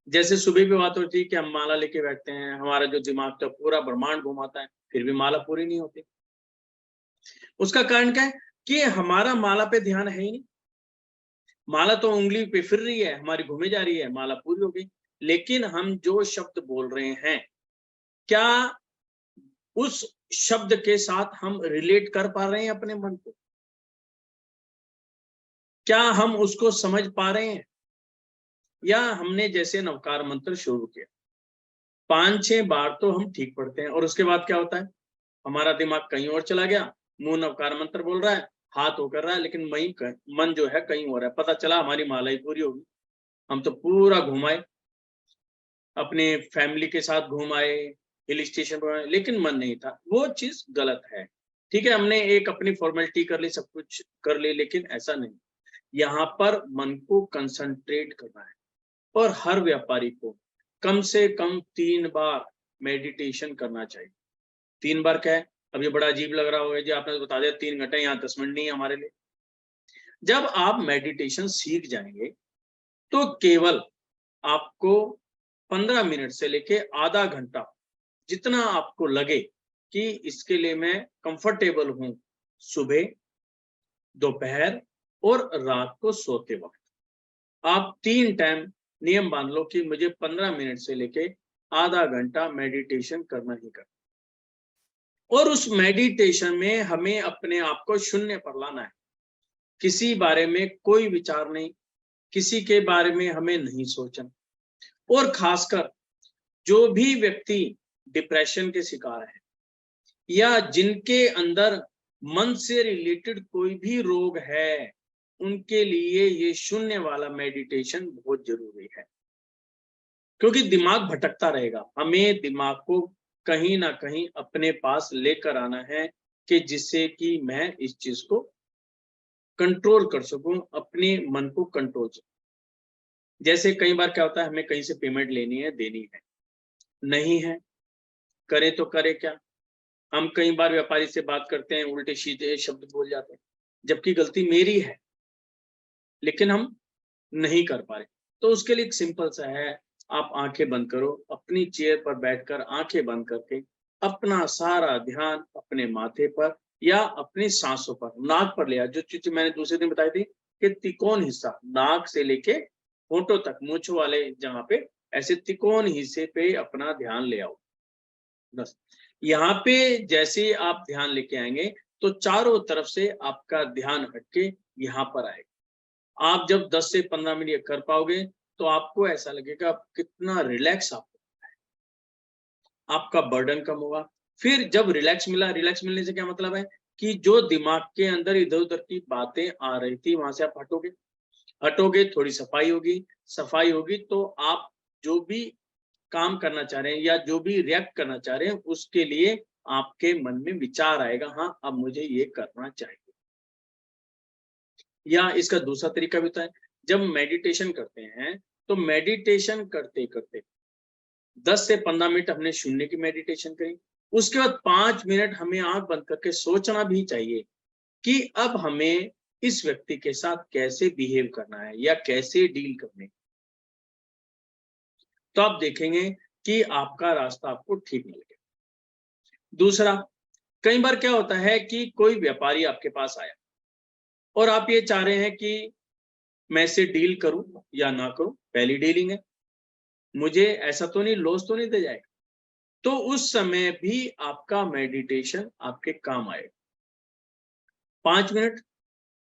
जैसे सुबह भी बात होती है कि हम माला लेके बैठते हैं, हमारा जो दिमाग तो पूरा ब्रह्मांड घुमाता है, फिर भी माला पूरी नहीं होती। उसका कारण क्या है कि हमारा माला पे ध्यान है ही नहीं। माला तो उंगली पे फिर रही है, हमारी घूमे जा रही है, माला पूरी हो गई। लेकिन हम जो शब्द बोल रहे हैं, क्या उस शब्द के साथ हम रिलेट कर पा रहे हैं अपने मन को? क्या हम उसको समझ पा रहे हैं? या हमने जैसे नवकार मंत्र शुरू किया, 5-6 बार तो हम ठीक पढ़ते हैं और उसके बाद क्या होता है, हमारा दिमाग कहीं और चला गया, मुंह नवकार मंत्र बोल रहा है, हाथ वो कर रहा है, लेकिन मन जो है कहीं और है। पता चला हमारी माला ही पूरी होगी। हम तो पूरा घुमाए, अपने फैमिली के साथ घूम आए, हिल स्टेशन पर आए, लेकिन मन नहीं था। वो चीज गलत है। ठीक है, हमने एक अपनी फॉर्मेलिटी कर ली, सब कुछ कर ली, लेकिन ऐसा नहीं। यहाँ पर मन को कंसंट्रेट करना है। और हर व्यापारी को कम से कम 3 बार मेडिटेशन करना चाहिए। 3 बार क्या है? अब ये बड़ा अजीब लग रहा होगा जी, आपने तो बता दिया 3 घंटे, यहाँ 10 मिनट नहीं है हमारे लिए। जब आप मेडिटेशन सीख जाएंगे तो केवल आपको 15 मिनट से लेके आधा घंटा, जितना आपको लगे कि इसके लिए मैं कंफर्टेबल हूं, सुबह, दोपहर और रात को सोते वक्त, आप 3 टाइम नियम बांध लो कि मुझे 15 मिनट से लेके आधा घंटा मेडिटेशन करना ही करना। और उस मेडिटेशन में हमें अपने आप को शून्य पर लाना है। किसी बारे में कोई विचार नहीं, किसी के बारे में हमें नहीं सोचना। और खासकर जो भी व्यक्ति डिप्रेशन के शिकार है या जिनके अंदर मन से रिलेटेड कोई भी रोग है, उनके लिए ये शून्य वाला मेडिटेशन बहुत जरूरी है। क्योंकि दिमाग भटकता रहेगा, हमें दिमाग को कहीं ना कहीं अपने पास लेकर आना है कि जिससे कि मैं इस चीज को कंट्रोल कर सकूं, अपने मन को कंट्रोल सकूं। जैसे कई बार क्या होता है, हमें कहीं से पेमेंट लेनी है, देनी है, नहीं है, करे तो करे क्या। हम कई बार व्यापारी से बात करते हैं, उल्टे सीधे शब्द बोल जाते हैं, जबकि गलती मेरी है, लेकिन हम नहीं कर पा रहे। तो उसके लिए एक सिंपल सा है, आप आंखें बंद करो, अपनी चेयर पर बैठकर आंखें बंद करके अपना सारा ध्यान अपने माथे पर या अपनी सांसों पर, नाक पर ले आओ। जो चीज मैंने दूसरे दिन बताई थी कि त्रिकोण हिस्सा नाक से लेके होंठों तक, मूंछ वाले जहां पे, ऐसे त्रिकोण हिस्से पे अपना ध्यान ले आओ। बस यहाँ पे जैसे आप ध्यान लेके आएंगे तो चारों तरफ से आपका ध्यान हटके यहाँ पर आएगा। आप जब 10 से 15 मिनट ये कर पाओगे तो आपको ऐसा लगेगा कितना रिलैक्स आपको, आपका बर्डन कम होगा। फिर जब रिलैक्स मिला, रिलैक्स मिलने से क्या मतलब है कि जो दिमाग के अंदर इधर उधर की बातें आ रही थी वहां से आप हटोगे, हटोगे, थोड़ी सफाई होगी, सफाई होगी तो आप जो भी काम करना चाह रहे हैं या जो भी रिएक्ट करना चाह रहे हैं उसके लिए आपके मन में विचार आएगा, हाँ अब मुझे ये करना चाहिए। या इसका दूसरा तरीका भी होता है, जब मेडिटेशन करते हैं तो मेडिटेशन करते करते 10 से 15 मिनट हमने शून्य की मेडिटेशन करी, उसके बाद 5 मिनट हमें आंख बंद करके सोचना भी चाहिए कि अब हमें इस व्यक्ति के साथ कैसे बिहेव करना है या कैसे डील करने। तो आप देखेंगे कि आपका रास्ता आपको ठीक मिलेगा। दूसरा, कई बार क्या होता है कि कोई व्यापारी आपके पास आया और आप ये चाह रहे हैं कि मैं इससे डील करूं या ना करूं, पहली डीलिंग है, मुझे ऐसा तो नहीं, लॉस तो नहीं दे जाएगा। तो उस समय भी आपका मेडिटेशन आपके काम आएगा। 5 मिनट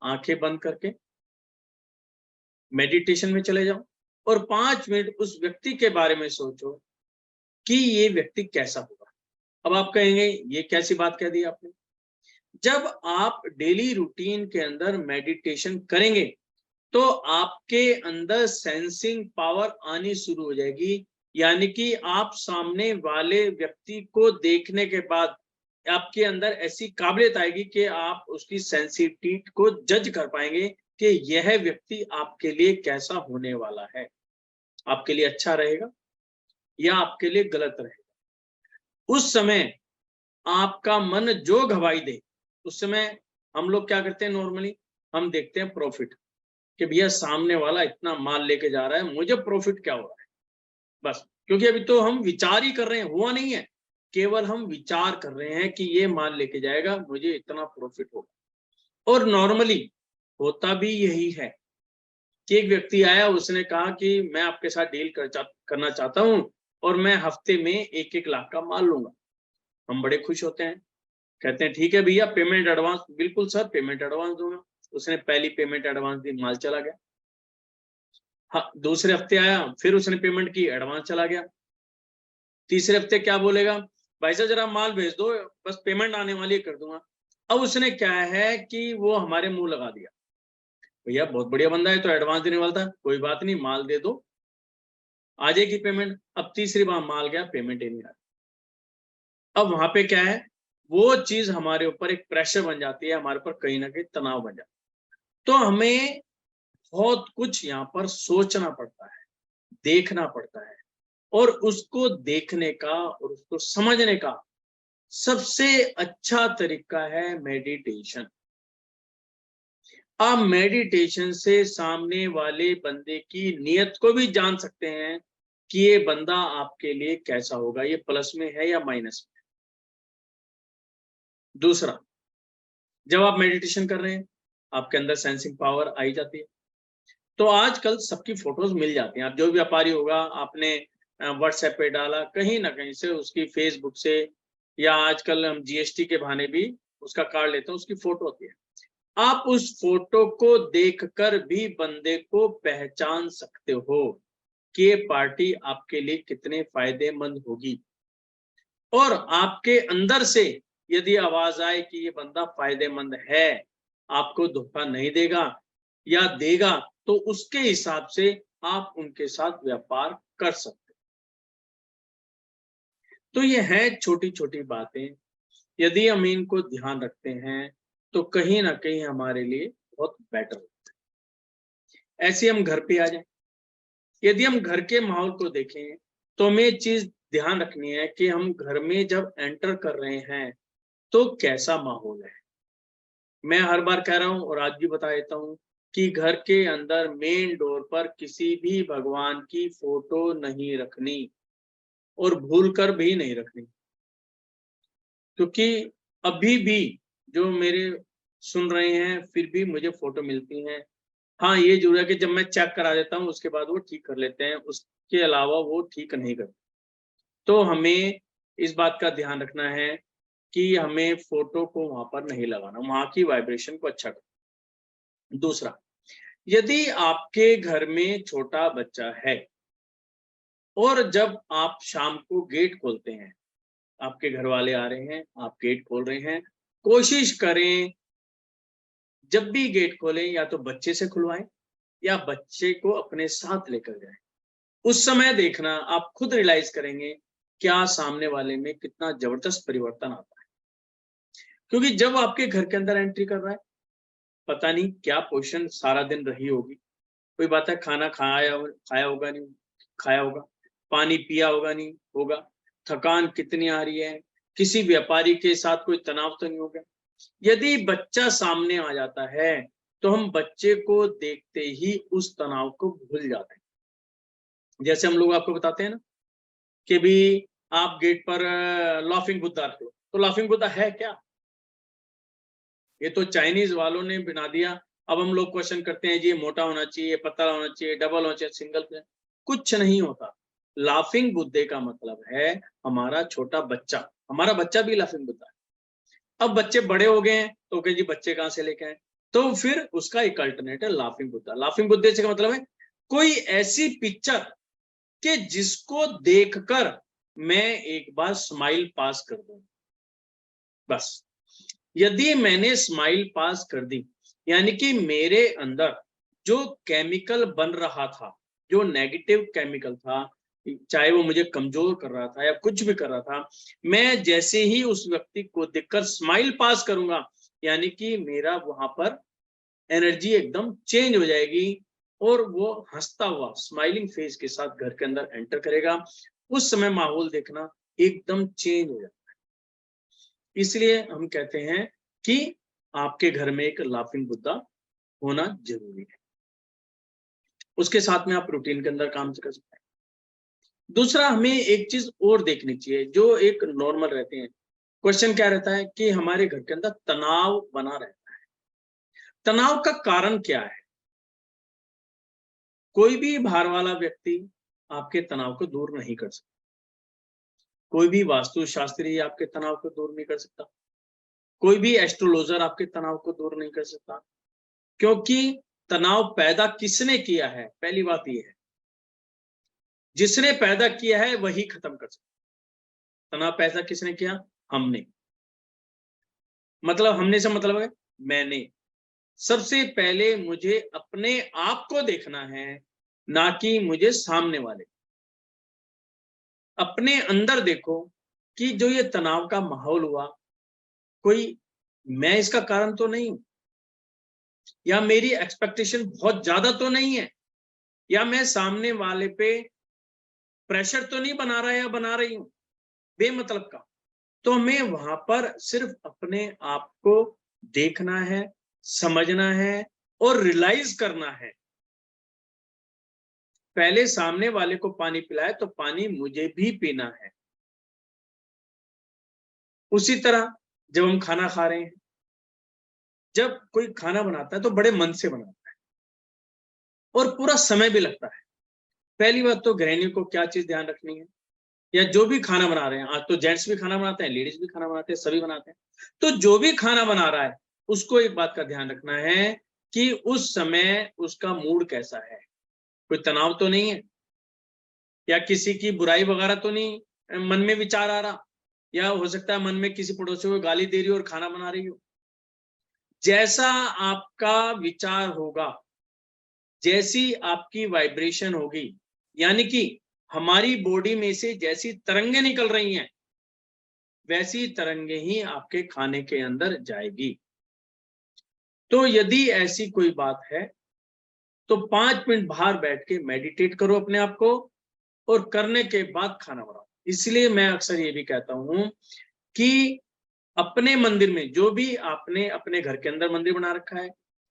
आंखें बंद करके मेडिटेशन में चले जाओ और 5 मिनट उस व्यक्ति के बारे में सोचो कि ये व्यक्ति कैसा होगा। अब आप कहेंगे ये कैसी बात कह दी आपने। जब आप डेली रूटीन के अंदर मेडिटेशन करेंगे तो आपके अंदर सेंसिंग पावर आनी शुरू हो जाएगी, यानी कि आप सामने वाले व्यक्ति को देखने के बाद आपके अंदर ऐसी काबिलियत आएगी कि आप उसकी सेंसिटिविटी को जज कर पाएंगे कि यह व्यक्ति आपके लिए कैसा होने वाला है, आपके लिए अच्छा रहेगा या आपके लिए गलत रहेगा। उस समय आपका मन जो गवाही दे, उस समय हम लोग क्या करते हैं नॉर्मली, हम देखते हैं प्रॉफिट, कि भैया सामने वाला इतना माल लेके जा रहा है, मुझे प्रॉफिट क्या हो रहा है, बस। क्योंकि अभी तो हम विचार ही कर रहे हैं, हुआ नहीं है, केवल हम विचार कर रहे हैं कि ये माल लेके जाएगा, मुझे इतना प्रॉफिट होगा। और नॉर्मली होता भी यही है कि एक व्यक्ति आया, उसने कहा कि मैं आपके साथ डील करना चाहता हूं और मैं हफ्ते में 1-1 लाख का माल लूंगा। हम बड़े खुश होते हैं, कहते हैं ठीक है भैया, पेमेंट एडवांस, बिल्कुल सर पेमेंट एडवांस दूंगा। उसने पहली पेमेंट एडवांस दी, माल चला गया। हाँ, दूसरे हफ्ते आया, फिर उसने पेमेंट की, एडवांस चला गया। तीसरे हफ्ते क्या बोलेगा, भाई साहब जरा माल भेज दो, बस पेमेंट आने वाली है, कर दूंगा। अब उसने क्या है कि वो हमारे मुंह लगा दिया, भैया बहुत बढ़िया बंदा है तो एडवांस देने वाला था, कोई बात नहीं माल दे दो, आ जाएगी पेमेंट। अब तीसरी बार माल गया, पेमेंट ही नहीं आ रही। अब वहां पे क्या है, वो चीज हमारे ऊपर एक प्रेशर बन जाती है, हमारे ऊपर कहीं ना कहीं तनाव बन जाता है। तो हमें बहुत कुछ यहाँ पर सोचना पड़ता है, देखना पड़ता है, और उसको देखने का और उसको समझने का सबसे अच्छा तरीका है मेडिटेशन। आप मेडिटेशन से सामने वाले बंदे की नीयत को भी जान सकते हैं कि ये बंदा आपके लिए कैसा होगा, ये प्लस में है या माइनस में। दूसरा, जब आप मेडिटेशन कर रहे हैं, आपके अंदर सेंसिंग पावर आई जाती है। तो आजकल सबकी फोटोज मिल जाती हैं, आप जो भी व्यापारी होगा, आपने व्हाट्सएप पे डाला, कहीं ना कहीं से उसकी, फेसबुक से, या आजकल हम जीएसटी के बहाने भी उसका कार्ड लेते हैं, उसकी फोटो होती है। आप उस फोटो को देखकर भी बंदे को पहचान सकते हो कि ये पार्टी आपके लिए कितने फायदेमंद होगी। और आपके अंदर से यदि आवाज आए कि ये बंदा फायदेमंद है, आपको धोखा नहीं देगा या देगा, तो उसके हिसाब से आप उनके साथ व्यापार कर सकते। तो ये है छोटी छोटी बातें, यदि हम इनको ध्यान रखते हैं तो कहीं ना कहीं हमारे लिए बहुत बेटर होता है। ऐसे हम घर पे आ जाए, यदि हम घर के माहौल को देखें तो हमें एक चीज ध्यान रखनी है कि हम घर में जब एंटर कर रहे हैं तो कैसा माहौल है। मैं हर बार कह रहा हूं और आज भी बता देता हूं कि घर के अंदर मेन डोर पर किसी भी भगवान की फोटो नहीं रखनी, और भूलकर भी नहीं रखनी। क्योंकि अभी भी जो मेरे सुन रहे हैं, फिर भी मुझे फोटो मिलती हैं। हाँ, ये जरूर है कि जब मैं चेक करा देता हूँ उसके बाद वो ठीक कर लेते हैं, उसके अलावा वो ठीक नहीं करते। तो हमें इस बात का ध्यान रखना है कि हमें फोटो को वहां पर नहीं लगाना, वहां की वाइब्रेशन को अच्छा करना। दूसरा, यदि आपके घर में छोटा बच्चा है और जब आप शाम को गेट खोलते हैं, आपके घर वाले आ रहे हैं, आप गेट खोल रहे हैं, कोशिश करें जब भी गेट खोलें या तो बच्चे से खुलवाएं या बच्चे को अपने साथ लेकर जाएं। उस समय देखना, आप खुद रियलाइज करेंगे क्या सामने वाले में कितना जबरदस्त परिवर्तन आता है। क्योंकि जब आपके घर के अंदर एंट्री कर रहा है, पता नहीं क्या पोजीशन सारा दिन रही होगी, कोई बात है, खाना खाया होगा नहीं खाया होगा, पानी पिया होगा नहीं होगा, थकान कितनी आ रही है, किसी व्यापारी के साथ कोई तनाव तो नहीं हो गया। यदि बच्चा सामने आ जाता है तो हम बच्चे को देखते ही उस तनाव को भूल जाते हैं। जैसे हम लोग आपको बताते हैं ना कि भी आप गेट पर लाफिंग बुद्धा रख लो, तो लाफिंग बुद्धा है क्या, ये तो चाइनीज वालों ने बना दिया। अब हम लोग क्वेश्चन करते हैं जी, मोटा होना चाहिए, पतला होना चाहिए, डबल होना चाहिए, सिंगल, कुछ नहीं होता। लाफिंग बुद्धे का मतलब है हमारा छोटा बच्चा, हमारा बच्चा भी लाफिंग बुद्धा है। अब बच्चे बड़े हो गए हैं तो कहे जी बच्चे कहां से लेके आए, तो फिर उसका एक अल्टरनेट है लाफिंग बुद्धा। लाफिंग बुद्धे से का मतलब है कोई ऐसी पिक्चर कि जिसको देखकर मैं एक बार स्माइल पास कर दूं, बस। यदि मैंने स्माइल पास कर दी, यानी कि मेरे अंदर जो केमिकल बन रहा था, जो नेगेटिव केमिकल था, चाहे वो मुझे कमजोर कर रहा था या कुछ भी कर रहा था, मैं जैसे ही उस व्यक्ति को देखकर स्माइल पास करूंगा, यानी कि मेरा वहां पर एनर्जी एकदम चेंज हो जाएगी और वो हंसता हुआ स्माइलिंग फेस के साथ घर के अंदर एंटर करेगा। उस समय माहौल देखना एकदम चेंज हो जाता है। इसलिए हम कहते हैं कि आपके घर में एक लाफिंग बुद्धा होना जरूरी है। उसके साथ में आप रूटीन के अंदर काम कर सकते हैं। दूसरा, हमें एक चीज और देखनी चाहिए जो एक नॉर्मल रहते हैं। क्वेश्चन क्या रहता है कि हमारे घर के अंदर तनाव बना रहता है। तनाव का कारण क्या है? कोई भी भार वाला व्यक्ति आपके तनाव को दूर नहीं कर सकता। कोई भी वास्तुशास्त्री आपके तनाव को दूर नहीं कर सकता। कोई भी एस्ट्रोलॉजर आपके तनाव को दूर नहीं कर सकता, क्योंकि तनाव पैदा किसने किया है? पहली बात यह है, जिसने पैदा किया है वही खत्म कर सकता। तनाव पैदा किसने किया? हमने। मतलब हमने से मतलब है मैंने। सबसे पहले मुझे अपने आप को देखना है, ना कि मुझे सामने वाले। अपने अंदर देखो कि जो ये तनाव का माहौल हुआ, कोई मैं इसका कारण तो नहीं हूं, या मेरी एक्सपेक्टेशन बहुत ज्यादा तो नहीं है, या मैं सामने वाले पे प्रेशर तो नहीं बना रहा या बना रही हूं बेमतलब का। तो हमें वहां पर सिर्फ अपने आप को देखना है, समझना है और रियलाइज करना है। पहले सामने वाले को पानी पिलाए तो पानी मुझे भी पीना है। उसी तरह जब हम खाना खा रहे हैं, जब कोई खाना बनाता है तो बड़े मन से बनाता है और पूरा समय भी लगता है। पहली बात तो गृहिणी को क्या चीज ध्यान रखनी है, या जो भी खाना बना रहे हैं, आज तो जेंट्स भी खाना बनाते हैं, लेडीज भी खाना बनाते हैं, सभी बनाते हैं। तो जो भी खाना बना रहा है उसको एक बात का ध्यान रखना है कि उस समय उसका मूड कैसा है। कोई तनाव तो नहीं है, या किसी की बुराई वगैरह तो नहीं मन में विचार आ रहा, या हो सकता है मन में किसी पड़ोसी को गाली दे रही हो और खाना बना रही हो। जैसा आपका विचार होगा, जैसी आपकी वाइब्रेशन होगी, यानी कि हमारी बॉडी में से जैसी तरंगे निकल रही हैं, वैसी तरंगे ही आपके खाने के अंदर जाएगी। तो यदि ऐसी कोई बात है तो 5 मिनट बाहर बैठ के मेडिटेट करो अपने आप को, और करने के बाद खाना बनाओ। इसलिए मैं अक्सर ये भी कहता हूं कि अपने मंदिर में, जो भी आपने अपने घर के अंदर मंदिर बना रखा है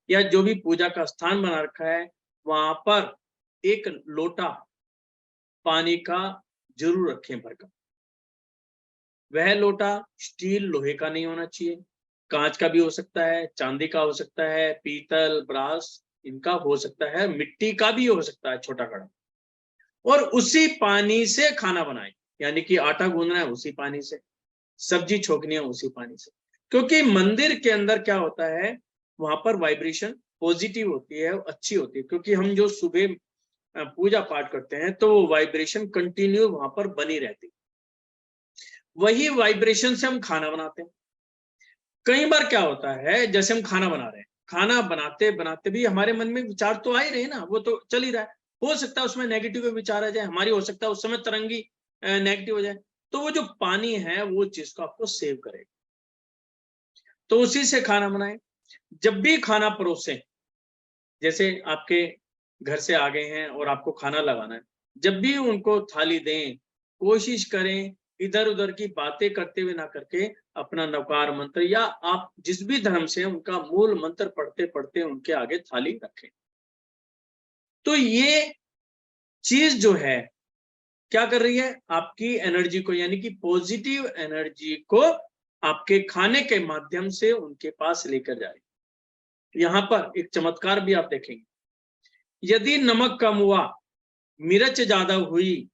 या जो भी पूजा का स्थान बना रखा है, वहां पर एक लोटा पानी का जरूर रखें भरकर। वह लोटा स्टील लोहे का नहीं होना चाहिए, कांच का भी हो सकता है, चांदी का हो सकता है, पीतल ब्रास इनका हो सकता है, मिट्टी का भी हो सकता है छोटा कड़ा। और उसी पानी से खाना बनाएं, यानी कि आटा गूंदना है उसी पानी से, सब्जी छोकनी है उसी पानी से। क्योंकि मंदिर के अंदर क्या होता है, वहां पर वाइब्रेशन पॉजिटिव होती है, अच्छी होती है। क्योंकि हम जो सुबह पूजा पाठ करते हैं तो वो वाइब्रेशन कंटिन्यू वहां पर बनी रहती है। वही वाइब्रेशन से हम खाना बनाते हैं। कई बार क्या होता है, जैसे हम खाना बना रहे हैं, खाना बनाते बनाते भी हमारे मन में विचार तो आ ही रहे ना, वो तो चल ही रहा है। हो सकता है उसमें नेगेटिव विचार आ जाए हमारी, हो सकता है उस समय तरंगी नेगेटिव हो जाए। तो वो जो पानी है वो चीज को आपको सेव करेगा। तो उसी से खाना बनाएं। जब भी खाना परोसें, जैसे आपके घर से आ गए हैं और आपको खाना लगाना है, जब भी उनको थाली दें, कोशिश करें इधर उधर की बातें करते हुए ना करके अपना नवकार मंत्र, या आप जिस भी धर्म से उनका मूल मंत्र पढ़ते पढ़ते उनके आगे थाली रखें। तो ये चीज जो है क्या कर रही है, आपकी एनर्जी को, यानी कि पॉजिटिव एनर्जी को आपके खाने के माध्यम से उनके पास लेकर जाए। यहां पर एक चमत्कार भी आप देखेंगे, यदि नमक कम हुआ, मिर्च ज्यादा हुई,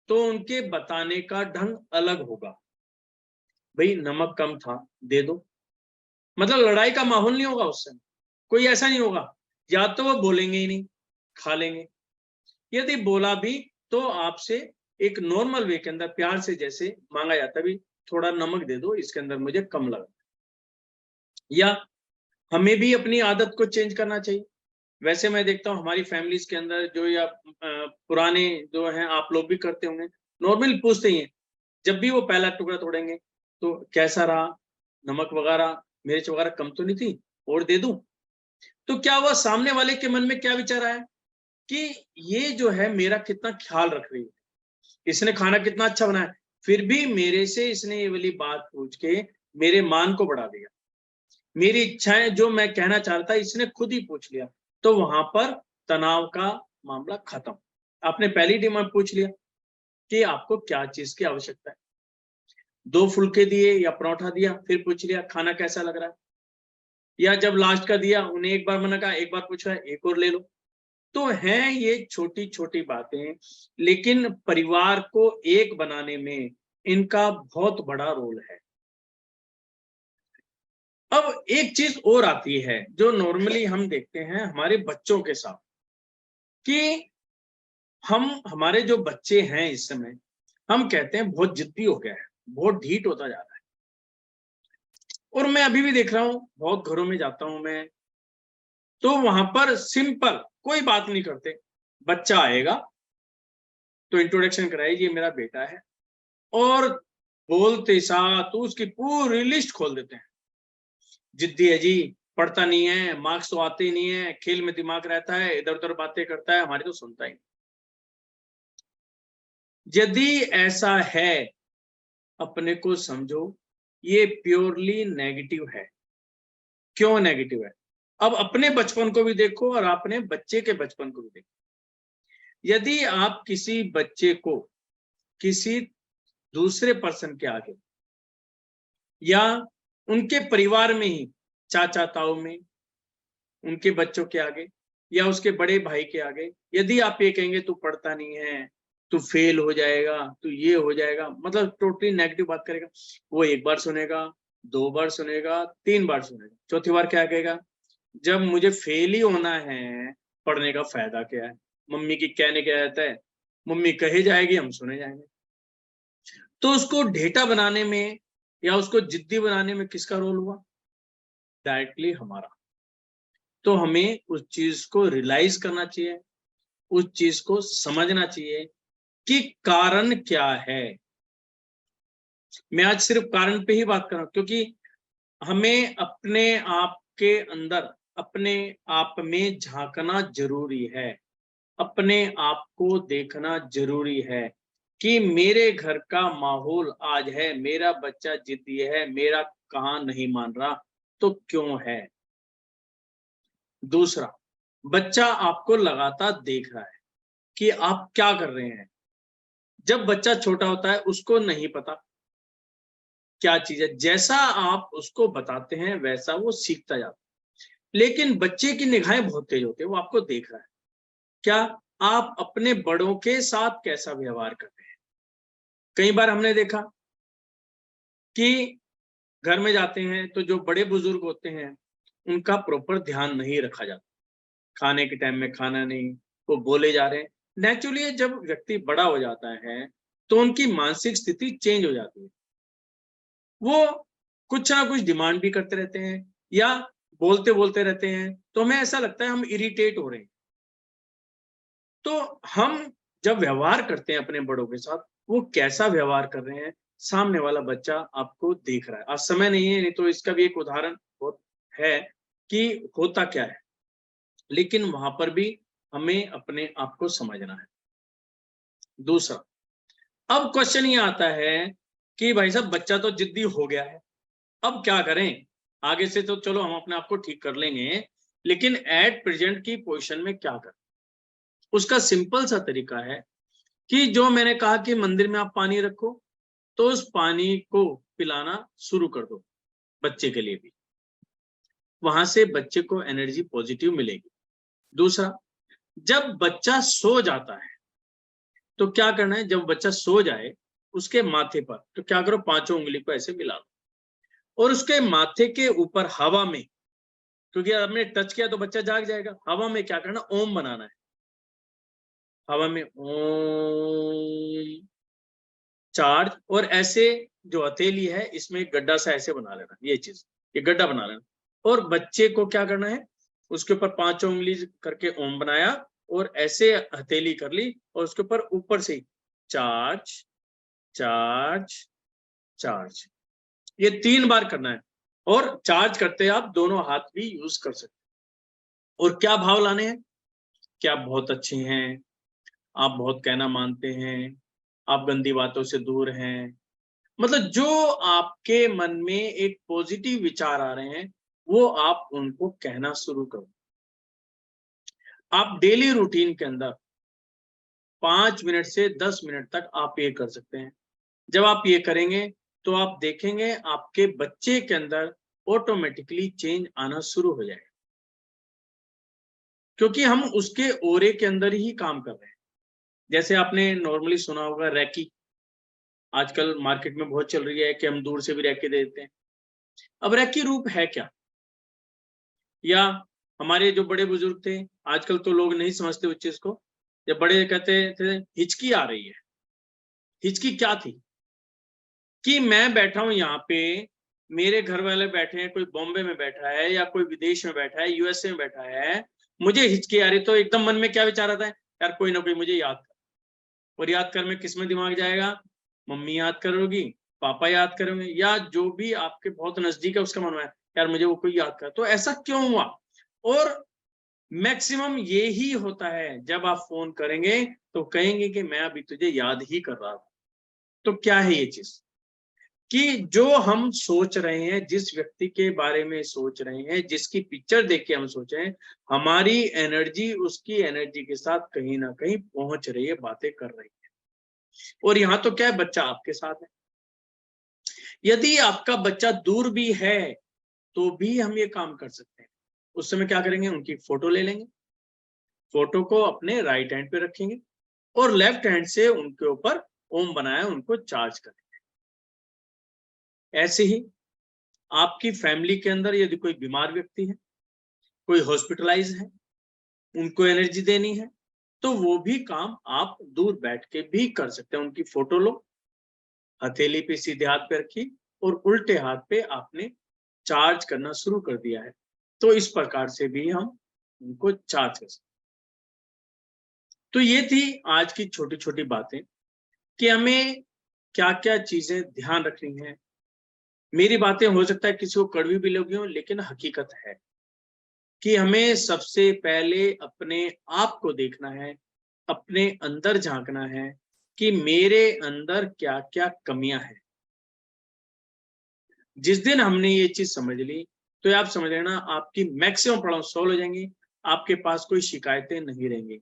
तो उनके बताने का ढंग अलग होगा। भाई नमक कम था, दे दो। मतलब लड़ाई का माहौल नहीं होगा उस समय, कोई ऐसा नहीं होगा। या तो वो बोलेंगे ही नहीं, खा लेंगे। यदि बोला भी तो आपसे एक नॉर्मल वे के अंदर प्यार से जैसे मांगा जाता भी, थोड़ा नमक दे दो, इसके अंदर मुझे कम लगा। या हमें भी अपनी आदत को चेंज करना चाहिए। वैसे मैं देखता हूँ हमारी फैमिलीज के अंदर जो, या पुराने जो हैं, आप लोग भी करते होंगे, नॉर्मली पूछते ही हैं जब भी वो पहला टुकड़ा तोड़ेंगे, तो कैसा रहा, नमक वगैरह मिर्च वगैरह कम तो नहीं थी, और दे दूं? तो क्या हुआ, सामने वाले के मन में क्या विचार आया कि ये जो है मेरा कितना ख्याल रख रही है, इसने खाना कितना अच्छा बनाया, फिर भी मेरे से इसने ये वाली बात पूछ के मेरे मान को बढ़ा दिया। मेरी इच्छाएं जो मैं कहना चाह रहा था इसने खुद ही पूछ लिया, तो वहां पर तनाव का मामला खत्म। आपने पहली डिमांड पूछ लिया कि आपको क्या चीज की आवश्यकता है, 2 फुलके दिए या परोठा दिया, फिर पूछ लिया खाना कैसा लग रहा है, या जब लास्ट का दिया उन्हें एक बार मना कहा, एक बार पूछा एक और ले लो। तो हैं ये छोटी छोटी बातें, लेकिन परिवार को एक बनाने में इनका बहुत बड़ा रोल है। अब एक चीज और आती है जो नॉर्मली हम देखते हैं हमारे बच्चों के साथ, कि हमारे जो बच्चे हैं इस समय, हम कहते हैं बहुत जिद्दी हो गया है, बहुत ढीठ होता जा रहा है। और मैं अभी भी देख रहा हूं, बहुत घरों में जाता हूं मैं, तो वहां पर सिंपल कोई बात नहीं करते, बच्चा आएगा तो इंट्रोडक्शन कराइए, ये मेरा बेटा है, और बोलते साथ उसकी पूरी लिस्ट खोल देते हैं। जिद्दी है जी, पढ़ता नहीं है, मार्क्स तो आते ही नहीं है, खेल में दिमाग रहता है, इधर उधर बातें करता है, हमारी तो सुनता ही नहीं। यदि ऐसा है, अपने को समझो ये प्योरली नेगेटिव है। क्यों नेगेटिव है? अब अपने बचपन को भी देखो और अपने बच्चे के बचपन को भी देखो। यदि आप किसी बच्चे को किसी दूसरे पर्सन के आगे या उनके परिवार में ही, चाचा ताऊ में, उनके बच्चों के आगे या उसके बड़े भाई के आगे, यदि आप ये कहेंगे तू पढ़ता नहीं है, तू फेल हो जाएगा, तू ये हो जाएगा, मतलब टोटली नेगेटिव बात करेगा, वो एक बार सुनेगा, 2 बार सुनेगा, 3 बार सुनेगा, चौथी बार क्या कहेगा, जब मुझे फेल ही होना है, पढ़ने का फायदा क्या है? मम्मी की कहने क्या रहता है, मम्मी कहे जाएगी हम सुने जाएंगे। तो उसको ढेटा बनाने में या उसको जिद्दी बनाने में किसका रोल हुआ? डायरेक्टली हमारा। तो हमें उस चीज को रियलाइज करना चाहिए, उस चीज को समझना चाहिए कि कारण क्या है। मैं आज सिर्फ कारण पे ही बात कर रहा हूं, क्योंकि हमें अपने आप के अंदर, अपने आप में झांकना जरूरी है, अपने आप को देखना जरूरी है कि मेरे घर का माहौल आज है, मेरा बच्चा जिद्दी है, मेरा कहाँ नहीं मान रहा, तो क्यों है? दूसरा, बच्चा आपको लगातार देख रहा है कि आप क्या कर रहे हैं। जब बच्चा छोटा होता है उसको नहीं पता क्या चीज है, जैसा आप उसको बताते हैं वैसा वो सीखता जाता है। लेकिन बच्चे की निगाहें बहुत तेज होती है, वो आपको देख रहा है, क्या आप अपने बड़ों के साथ कैसा व्यवहार करते हैं। कई बार हमने देखा कि घर में जाते हैं तो जो बड़े बुजुर्ग होते हैं उनका प्रॉपर ध्यान नहीं रखा जाता, खाने के टाइम में खाना नहीं, वो बोले जा रहे हैं। नेचुरली जब व्यक्ति बड़ा हो जाता है तो उनकी मानसिक स्थिति चेंज हो जाती है, वो कुछ ना कुछ डिमांड भी करते रहते हैं या बोलते बोलते रहते हैं, तो हमें ऐसा लगता है हम इरिटेट हो रहे हैं। तो हम जब व्यवहार करते हैं अपने बड़ों के साथ, वो कैसा व्यवहार कर रहे हैं, सामने वाला बच्चा आपको देख रहा है। आज समय नहीं है, नहीं तो इसका भी एक उदाहरण है कि होता क्या है, लेकिन वहां पर भी हमें अपने आप को समझना है। दूसरा, अब क्वेश्चन ये आता है कि भाई साहब बच्चा तो जिद्दी हो गया है, अब क्या करें? आगे से तो चलो हम अपने आप को ठीक कर लेंगे, लेकिन एट प्रेजेंट की पोजीशन में क्या करें? उसका सिंपल सा तरीका है कि जो मैंने कहा कि मंदिर में आप पानी रखो, तो उस पानी को पिलाना शुरू कर दो बच्चे के लिए भी, वहां से बच्चे को एनर्जी पॉजिटिव मिलेगी। दूसरा, जब बच्चा सो जाता है तो क्या करना है, जब बच्चा सो जाए उसके माथे पर तो क्या करो, 5 उंगली को ऐसे मिला लो और उसके माथे के ऊपर हवा में, क्योंकि आपने टच किया तो बच्चा जाग जाएगा, हवा में क्या करना, ओम बनाना है। हवा में ओम, चार्ज, और ऐसे जो हथेली है इसमें एक गड्ढा सा ऐसे बना लेना, ये चीज, ये गड्ढा बना लेना, और बच्चे को क्या करना है, उसके ऊपर 5 उंगली करके ओम बनाया और ऐसे हथेली कर ली और उसके ऊपर से चार्ज चार्ज चार्ज, ये 3 बार करना है। और चार्ज करते आप दोनों हाथ भी यूज कर सकते हैं। और क्या भाव लाने हैं, कि आप बहुत अच्छे हैं, आप बहुत कहना मानते हैं, आप गंदी बातों से दूर हैं, मतलब जो आपके मन में एक पॉजिटिव विचार आ रहे हैं वो आप उनको कहना शुरू करो। आप डेली रूटीन के अंदर 5 मिनट से 10 मिनट तक आप ये कर सकते हैं। जब आप ये करेंगे तो आप देखेंगे आपके बच्चे के अंदर ऑटोमेटिकली चेंज आना शुरू हो जाएगा, क्योंकि हम उसके ओरे के अंदर ही काम कर रहे हैं। जैसे आपने नॉर्मली सुना होगा रैकी, आजकल मार्केट में बहुत चल रही है कि हम दूर से भी रैकी दे देते हैं। अब रैकी रूप है क्या? या हमारे जो बड़े बुजुर्ग थे, आजकल तो लोग नहीं समझते उस चीज को, जब बड़े कहते थे हिचकी आ रही है, हिचकी क्या थी? कि मैं बैठा हूं यहाँ पे, मेरे घर वाले बैठे हैं, कोई बॉम्बे में बैठा है या कोई विदेश में बैठा है, यूएसए में बैठा है, मुझे हिचकी आ रही, तो एकदम मन में क्या विचार आता है? यार कोई ना कोई मुझे याद कर। और याद कर में किस में दिमाग जाएगा? मम्मी याद करोगी, पापा याद करोगे, या जो भी आपके बहुत नजदीक है उसका मन है यार मुझे वो कोई याद कर। तो ऐसा क्यों हुआ? और मैक्सिमम ये ही होता है, जब आप फोन करेंगे तो कहेंगे कि मैं अभी तुझे याद ही कर रहा था। तो क्या है ये चीज? कि जो हम सोच रहे हैं, जिस व्यक्ति के बारे में सोच रहे हैं, जिसकी पिक्चर देख के हम सोच रहे हैं, हमारी एनर्जी उसकी एनर्जी के साथ कहीं ना कहीं पहुंच रही है, बातें कर रही है। और यहाँ तो क्या है, बच्चा आपके साथ है। यदि आपका बच्चा दूर भी है तो भी हम ये काम कर सकते हैं। उस समय क्या करेंगे? उनकी फोटो ले लेंगे, फोटो को अपने राइट हैंड पे रखेंगे और लेफ्ट हैंड से उनके ऊपर ओम बनाया उनको चार्ज करेंगे। ऐसे ही आपकी फैमिली के अंदर यदि कोई बीमार व्यक्ति है, कोई हॉस्पिटलाइज है, उनको एनर्जी देनी है, तो वो भी काम आप दूर बैठ के भी कर सकते हैं। उनकी फोटो लो, हथेली पे सीधे हाथ पे रखी और उल्टे हाथ पे आपने चार्ज करना शुरू कर दिया है, तो इस प्रकार से भी हम उनको चार्ज कर सकते। तो ये थी आज की छोटी छोटी बातें कि हमें क्या क्या चीजें ध्यान रखनी है। मेरी बातें हो सकता है किसी को कड़वी भी लगी हो, लेकिन हकीकत है कि हमें सबसे पहले अपने आप को देखना है, अपने अंदर झांकना है कि मेरे अंदर क्या क्या कमियां हैं। जिस दिन हमने ये चीज समझ ली तो आप समझ लेना आपकी मैक्सिमम प्रॉब्लम सॉल्व हो जाएंगी, आपके पास कोई शिकायतें नहीं रहेंगी।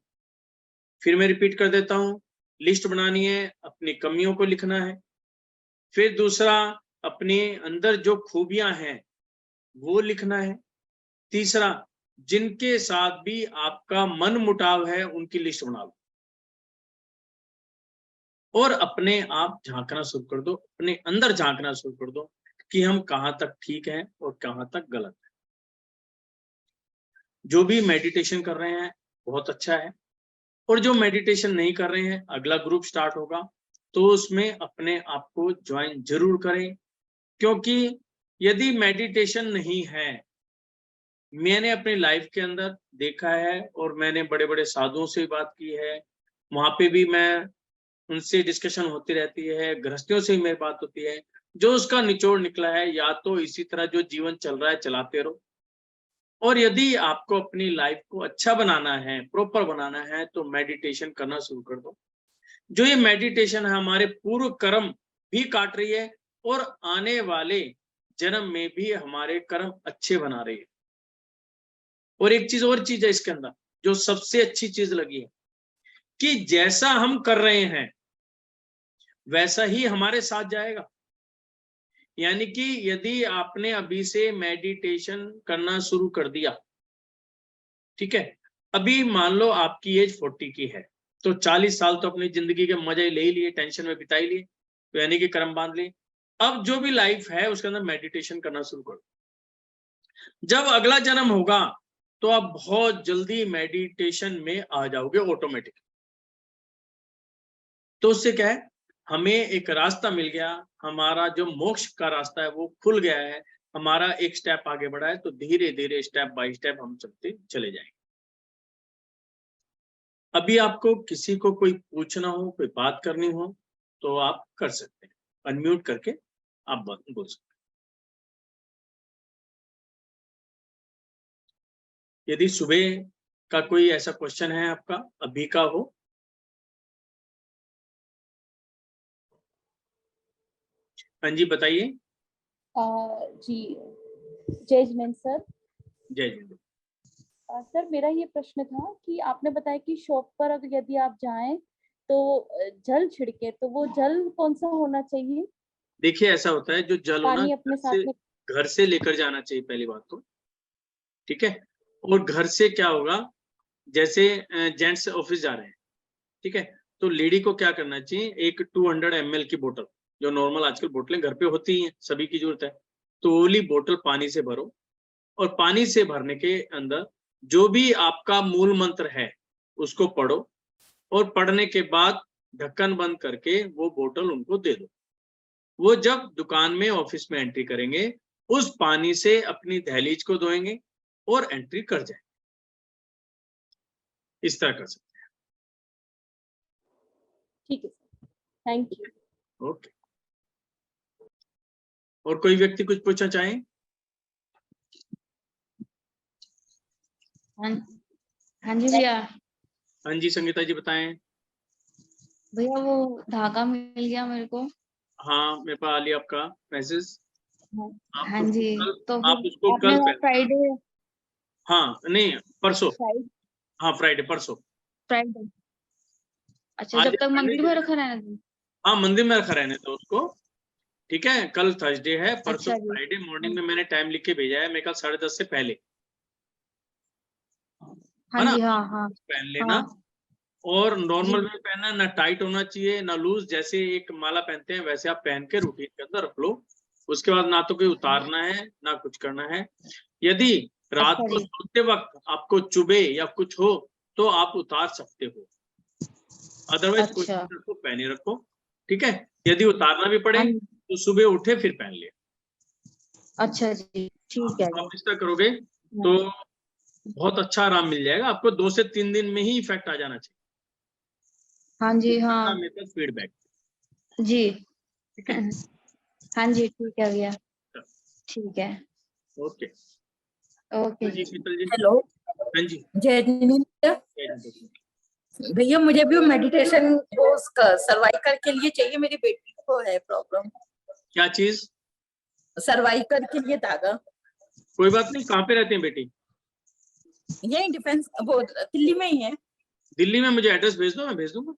फिर मैं रिपीट कर देता हूं, लिस्ट बनानी है, अपनी कमियों को लिखना है। फिर दूसरा, अपने अंदर जो खूबियां हैं वो लिखना है। तीसरा, जिनके साथ भी आपका मन मुटाव है उनकी लिस्ट बना लो और अपने आप झांकना शुरू कर दो, अपने अंदर झांकना शुरू कर दो कि हम कहां तक ठीक हैं और कहां तक गलत है। जो भी मेडिटेशन कर रहे हैं बहुत अच्छा है, और जो मेडिटेशन नहीं कर रहे हैं, अगला ग्रुप स्टार्ट होगा तो उसमें अपने आप को ज्वाइन जरूर करें। क्योंकि यदि मेडिटेशन नहीं है, मैंने अपनी लाइफ के अंदर देखा है और मैंने बड़े बड़े साधुओं से बात की है, वहां पे भी मैं उनसे डिस्कशन होती रहती है, गृहस्थियों से मेरी बात होती है, जो उसका निचोड़ निकला है या तो इसी तरह जो जीवन चल रहा है चलाते रहो, और यदि आपको अपनी लाइफ को अच्छा बनाना है, प्रॉपर बनाना है, तो मेडिटेशन करना शुरू कर दो। जो ये मेडिटेशन है हमारे पूर्व कर्म भी काट रही है और आने वाले जन्म में भी हमारे कर्म अच्छे बना रही है। और एक चीज और चीज है इसके अंदर जो सबसे अच्छी चीज लगी है कि जैसा हम कर रहे हैं वैसा ही हमारे साथ जाएगा। यानी कि यदि आपने अभी से मेडिटेशन करना शुरू कर दिया, ठीक है, अभी मान लो आपकी एज 40 की है, तो 40 साल तो अपनी जिंदगी के मजे ले ही लिए, टेंशन में बिता ही लिए, तो यानी कि कर्म बांध लिए। अब जो भी लाइफ है उसके अंदर मेडिटेशन करना शुरू करो। जब अगला जन्म होगा तो आप बहुत जल्दी मेडिटेशन में आ जाओगे ऑटोमेटिक। तो उससे क्या है, हमें एक रास्ता मिल गया, हमारा जो मोक्ष का रास्ता है वो खुल गया है, हमारा एक स्टेप आगे बढ़ा है, तो धीरे धीरे स्टेप बाय स्टेप हम चलते चले जाएंगे। अभी आपको किसी को कोई पूछना हो, कोई बात करनी हो तो आप कर सकते हैं, अनम्यूट करके आप बात बोल सकते हैं। यदि सुबह का कोई ऐसा क्वेश्चन है आपका, अभी का हो हाँ जी, बताइए। जी, जय जिनेंद्र सर। जय जिंद। सर मेरा ये प्रश्न था कि आपने बताया कि शॉप पर अगर यदि आप जाएं तो जल छिड़के, तो वो जल कौन सा होना चाहिए? देखिए, ऐसा होता है, जो जल हो ना, पानी अपने साथ में। घर से लेकर जाना चाहिए पहली बात तो, ठीक है। और घर से क्या होगा, जैसे जेंट्स ऑफिस जा रहे हैं, ठीक है, तो लेडी को क्या करना चाहिए, एक 200 ml की बोतल, जो नॉर्मल आजकल बोतलें घर पे होती हैं, सभी की जरूरत है, तो वो वाली बोतल पानी से भरो, और पानी से भरने के अंदर जो भी आपका मूल मंत्र है उसको पढ़ो, और पढ़ने के बाद ढक्कन बंद करके वो बोतल उनको दे दो। वो जब दुकान में, ऑफिस में एंट्री करेंगे, उस पानी से अपनी दहलीज को धोएंगे और एंट्री कर जाएंगे। इस तरह कर सकते ठीक है सर, थैंक यू। हैं। ओके। और कोई व्यक्ति कुछ पूछना चाहे? हाँ जी भैया। हाँ जी, संगीता जी बताएं। भैया वो धागा मिल गया मेरे को। हाँ, मेरे पास आ लिया आपका मैसेज। आप हाँ उसको जी, कल, तो आप फिर उसको आपने कल कहा पहन। फ्राइडे। हाँ, नहीं, परसों। हाँ, फ्राइडे, परसों। फ्राइडे। अच्छा, आज जब तक पहनने मंदिर के में लिए। रखा रहना था। हाँ, मंदिर में रखा रहने दो उसको, ठीक है। कल थर्सडे है, परसों अच्छा जी। फ्राइडे मॉर्निंग में मैंने टाइम लिख के भेजा है, मेरे ख्याल 10:30 से पहले, है हाँ ना। जी, हाँ हाँ पहन लेना। हाँ और नॉर्मल जी। में पहनना, ना टाइट होना चाहिए ना लूज, जैसे एक माला पहनते हैं वैसे आप पहन के रूटीन के अंदर रख लो। उसके बाद ना तो कोई उतारना है ना कुछ करना है। यदि रात अच्छा को जी। सोते वक्त आपको चुभे या कुछ हो तो आप उतार सकते हो, अदरवाइज कोशिश अच्छा। रखो पहने रखो, ठीक है। यदि उतारना भी पड़े हाँ जी। तो सुबह उठे फिर पहन लिया। अच्छा जी, ठीक है जी। आप इस तरह करोगे तो बहुत अच्छा आराम मिल जाएगा आपको, 2 से 3 दिन में ही इफेक्ट आ जाना चाहिए। हाँ जी, हाँ मेरे पास फीडबैक, जी। ठीक है। हाँ जी, ठीक है भैया। ठीक है। ओके। ओके जी, जी। शीतल जी। हेलो, हाँ जी। जय जिनेंद्र भैया। मुझे भी मेडिटेशन वो सर्वाइकल के लिए चाहिए, मेरी बेटी को है प्रॉब्लम। क्या चीज? सर्वाइकल के लिए धागा। कोई बात नहीं, कहाँ पे रहती हैं बेटी? यही डिफेंस, वो दिल्ली में ही है। दिल्ली में? मुझे एड्रेस भेज दो, मैं भेज दूंगा।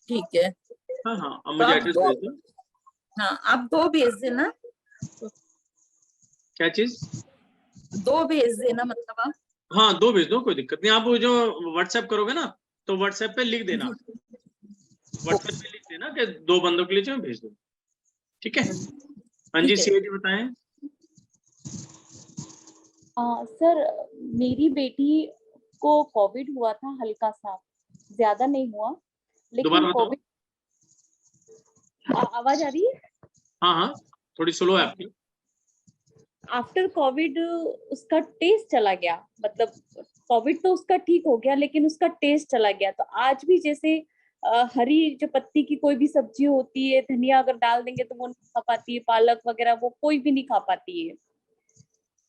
ठीक है, हाँ हाँ, अब तो मुझे आप एड्रेस दो, भेज दो। हाँ आप 2 भेज देना। क्या चीज? 2 भेज देना, मतलब आप। हाँ, 2 भेज दो, कोई दिक्कत नहीं। आप वो जो व्हाट्सएप करोगे ना, तो व्हाट्सएप पे लिख देना, व्हाट्सएप पे लिख देना कि 2 बंदों के लिए जो मैं भेज दूँ, ठीक है। हाँ जी, ठीक है। सीआईडी बताएं। सर मेरी बेटी को कोविड हुआ था, हल्का सा, ज्यादा नहीं हुआ, लेकिन दोबारा बताओ। कोविड। आवाज आ रही है? हाँ हाँ, थोड़ी स्लो है आपकी। आफ्टर कोविड उसका टेस्ट चला गया, मतलब कोविड तो उसका ठीक हो गया लेकिन उसका टेस्ट चला गया। तो आज भी जैसे हरी जो पत्ती की कोई भी सब्जी होती है, धनिया अगर डाल देंगे तो वो नहीं खा पाती है, पालक वगैरह वो कोई भी नहीं खा पाती है,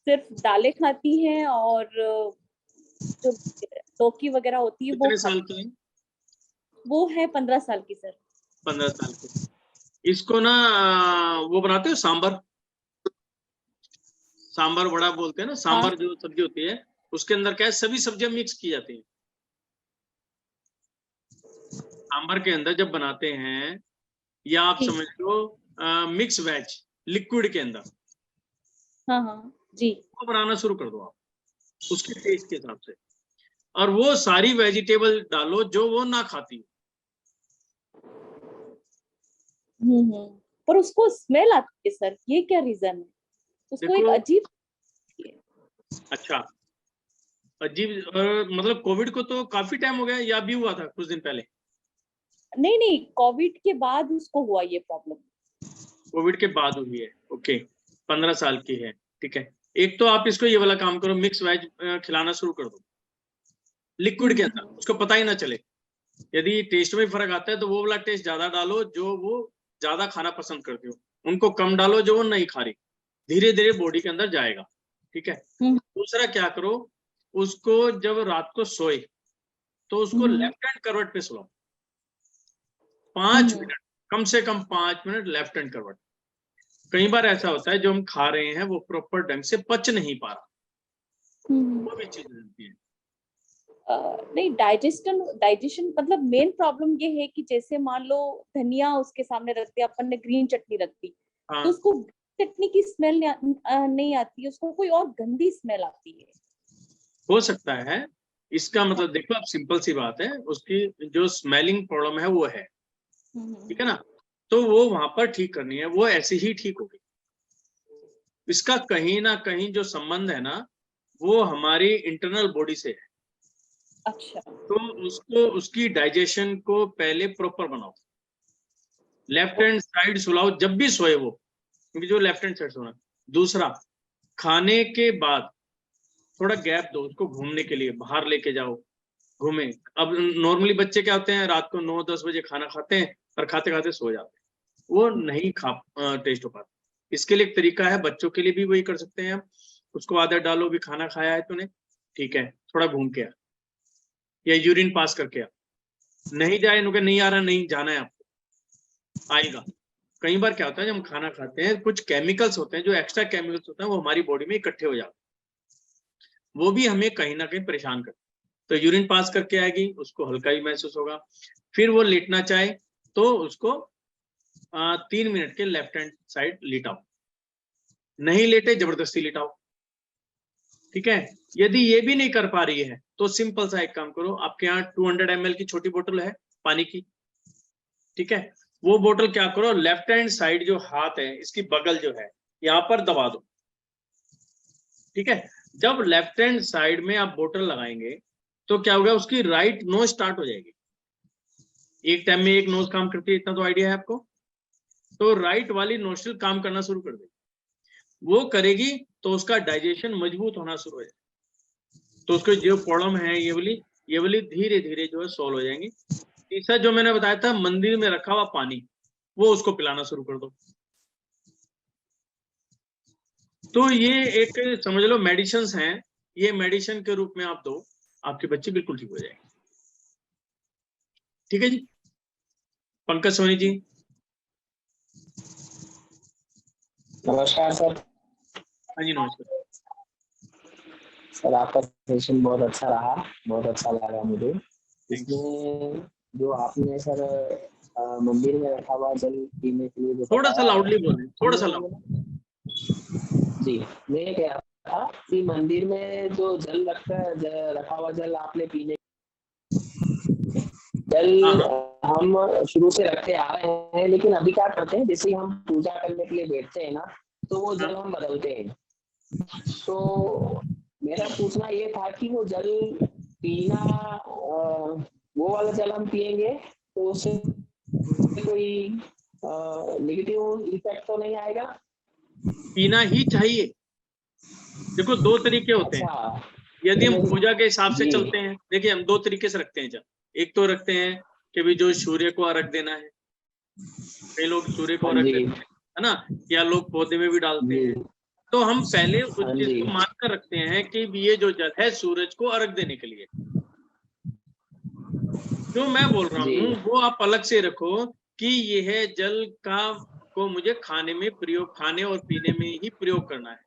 सिर्फ दालें खाती हैं, और जो लौकी वगैरह होती है वो कितने साल खाती। की है? वो है 15 साल की सर। 15 साल की। इसको ना वो बनाते हो सांबर, सांबर वड़ा बोलते हैं ना, हाँ सांबर जो सब्जी होती है उसके अंदर क्या है, सभी सब्जियां मिक्स की जाती हैं। सांबर के अंदर जब बनाते हैं, या आप जी। समझ लो मिक्स वेज लिक्विड के अंदर, हाँ हाँ जी। वो बनाना शुरू कर दो आप उसके टेस्ट के हिसाब से, और वो सारी वेजिटेबल डालो जो वो ना खाती। पर उसको स्मेल आती है सर, ये क्या रीजन है? उसको एक देखो, अजीब। अच्छा, अजीब मतलब कोविड को तो काफी टाइम हो गया, या भी हुआ था कुछ दिन पहले? नहीं नहीं, कोविड के बाद उसको हुआ ये प्रॉब्लम। कोविड के बाद हुई है, ओके। 15 साल की है, ठीक है। एक तो आप इसको ये वाला काम करो, मिक्स वेज खिलाना शुरू कर दो लिक्विड के अंदर, उसको पता ही ना चले। यदि टेस्ट में फर्क आता है तो वो वाला टेस्ट ज्यादा डालो जो वो ज्यादा खाना पसंद करती हो, उनको कम डालो जो वो नहीं खा रही। धीरे धीरे बॉडी के अंदर जाएगा, ठीक है। दूसरा क्या करो, उसको जब रात को सोए तो उसको लेफ्ट हैंड करवट पे सुलाओ, 5 मिनट, कम से कम 5 मिनट लेफ्ट हैंड करवट, कई बार ऐसा होता है जो हम खा रहे हैं वो प्रॉपर ढंग से पच नहीं पा रहा, वो भी चीज रहती है। नहीं, डाइजेशन मतलब मेन प्रॉब्लम ये है कि जैसे मान लो धनिया उसके सामने रख दिया अपन ने, ग्रीन चटनी रख दी, हाँ, तो उसको चटनी की स्मेल नहीं आती है, उसको कोई और गंदी स्मेल आती है। हो सकता है। इसका मतलब देखो, अब सिंपल सी बात है, उसकी जो स्मेलिंग प्रॉब्लम है वो है, ठीक है ना, तो वो वहां पर ठीक करनी है, वो ऐसे ही ठीक होगी। इसका कहीं ना कहीं जो संबंध है ना, वो हमारी इंटरनल बॉडी से है। अच्छा। तो उसको, उसकी डाइजेशन को पहले प्रॉपर बनाओ। लेफ्ट हैंड साइड सुलाओ जब भी सोए वो, क्योंकि जो लेफ्ट हैंड साइड सोना। दूसरा, खाने के बाद थोड़ा गैप दो उसको, घूमने के लिए बाहर लेके जाओ, घूमे। अब नॉर्मली बच्चे क्या होते हैं, रात को 9-10 बजे खाना खाते हैं और खाते खाते सो जाते हैं, वो नहीं टेस्ट हो पाता। इसके लिए एक तरीका है, बच्चों के लिए भी वही कर सकते हैं हम। उसको आदत डालो भी, खाना खाया है तूने, ठीक है, थोड़ा घूम के आ, या यूरिन पास करके आ। नहीं जाए, नुके नहीं आ रहा, नहीं जाना है आपको, आएगा। कई बार क्या होता है, जब हम खाना खाते हैं कुछ केमिकल्स होते हैं, जो एक्स्ट्रा केमिकल्स होते हैं वो हमारी बॉडी में इकट्ठे हो जाते हैं, वो भी हमें कहीं ना कहीं परेशान करते हैं। तो यूरिन पास करके आएगी, उसको हल्का ही महसूस होगा। फिर वो लेटना चाहे तो उसको 3 मिनट के लेफ्ट हैंड साइड लिटाओ, नहीं लेटे जबरदस्ती लिटाओ, ठीक है। यदि ये भी नहीं कर पा रही है तो सिंपल सा एक काम करो, आपके यहाँ 200 ml की छोटी बोतल है पानी की, ठीक है, वो बोतल क्या करो, लेफ्ट हैंड साइड जो हाथ है इसकी बगल जो है यहाँ पर दबा दो, ठीक है। जब लेफ्ट हैंड साइड में आप बोतल लगाएंगे तो क्या होगा, उसकी राइट नोज स्टार्ट हो जाएगी। एक टाइम में एक नोज काम करती है, इतना तो आइडिया है आपको। तो राइट वाली नोस्ट्रिल काम करना शुरू कर देगी, वो करेगी तो उसका डाइजेशन मजबूत होना शुरू हो जाएगा, तो उसको जो प्रॉब्लम है ये वाली धीरे धीरे जो है सॉल्व हो जाएंगी। तीसरा जो मैंने बताया था, मंदिर में रखा हुआ पानी, वो उसको पिलाना शुरू कर दो। तो ये एक समझ लो मेडिसिन्स हैं, ये मेडिसिन के रूप में आप दो, आपके बच्चे बिल्कुल ठीक हो जाएंगे। ठीक है जी। पंकज सोनी जी। नमस्कार सर। हाँ जी नमस्कार सर, आपका सेशन बहुत अच्छा रहा, बहुत अच्छा लगा मुझे। इसमें जो आपने सर मंदिर में रखा हुआ जल पीने के लिए जो थोड़ा सा लाउडली बोलें, थोड़ा सा लाउड। जी, मैं ये कह रहा था कि मंदिर में जो जल रखा हुआ जल आपने पीने, जल हम शुरू से रखते आ रहे हैं, लेकिन अभी क्या करते हैं, जैसे हम पूजा करने के लिए बैठते हैं ना, तो वो जल हम बदलते हैं। तो मेरा पूछना ये था कि वो जल पीना, वो वाला जल हम पिएंगे तो उससे कोई नेगेटिव इफेक्ट तो नहीं आएगा? पीना ही चाहिए। देखो 2 तरीके होते हैं, यदि हम पूजा के हिसाब से चलते हैं, देखिए हम 2 तरीके से रखते हैं जल। एक तो रखते हैं कि भी जो सूर्य को अर्घ देना है, कई लोग सूर्य को अर्घ देते हैं, है ना, या लोग पौधे में भी डालते हैं। तो हम पहले उस चीज को मानकर रखते हैं कि ये जो जल है सूरज को अर्घ देने के लिए। जो मैं बोल रहा हूँ वो आप अलग से रखो कि यह जल का को मुझे खाने में प्रयोग, खाने और पीने में ही प्रयोग करना है।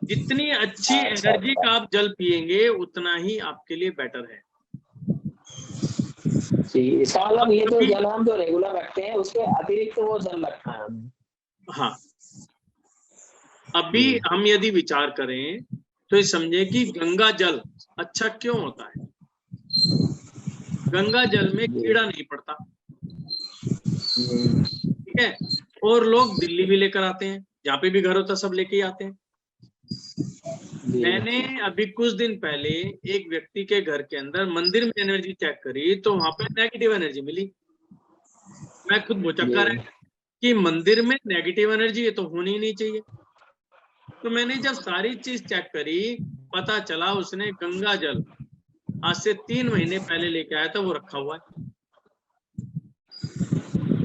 जितनी अच्छी एनर्जी का आप जल पिएंगे उतना ही आपके लिए बेटर है। इसका मतलब ये जो जल हम जो रेगुलर रखते हैं उसके अतिरिक्त वो जल रखना है। हाँ, अभी हम यदि विचार करें तो ये समझे कि गंगा जल अच्छा क्यों होता है। गंगा जल में कीड़ा नहीं पड़ता, ठीक है, और लोग दिल्ली भी लेकर आते हैं, जहाँ पे भी घर होता सब लेके आते हैं। मैंने अभी कुछ दिन पहले एक व्यक्ति के घर के अंदर मंदिर में एनर्जी चेक करी तो वहां पे नेगेटिव एनर्जी मिली। मैं खुद भुचक्कर है कि मंदिर में नेगेटिव एनर्जी ये तो होनी ही नहीं चाहिए। तो मैंने जब सारी चीज चेक करी, पता चला उसने गंगा जल आज से 3 महीने पहले लेके आया था, वो रखा हुआ है।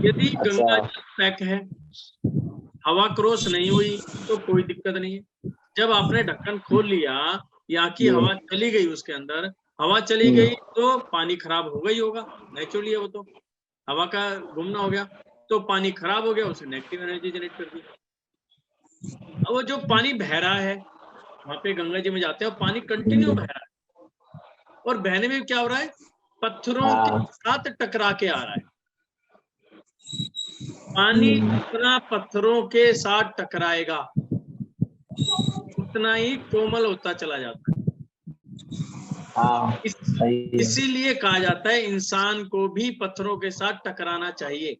यदि गंगा जल पैक है, हवा क्रॉस नहीं हुई तो कोई दिक्कत नहीं है। जब आपने ढक्कन खोल लिया, यहाँ की हवा चली गई, उसके अंदर हवा चली गई तो पानी खराब होगा ही होगा, नेचुरली है वो तो, हवा का घूमना हो गया। तो पानी खराब हो गया, उसे नेगेटिव एनर्जी जनरेट कर दी। अब वो जो पानी बह रहा है वहां पे गंगा जी में जाते हैं और पानी कंटिन्यू बह रहा है, और बहने में क्या हो रहा है, पत्थरों के साथ टकरा के आ रहा है। पानी जितना पत्थरों के साथ टकराएगा उतना ही कोमल होता चला जाता है। इसीलिए कहा जाता है इंसान को भी पत्थरों के साथ टकराना चाहिए।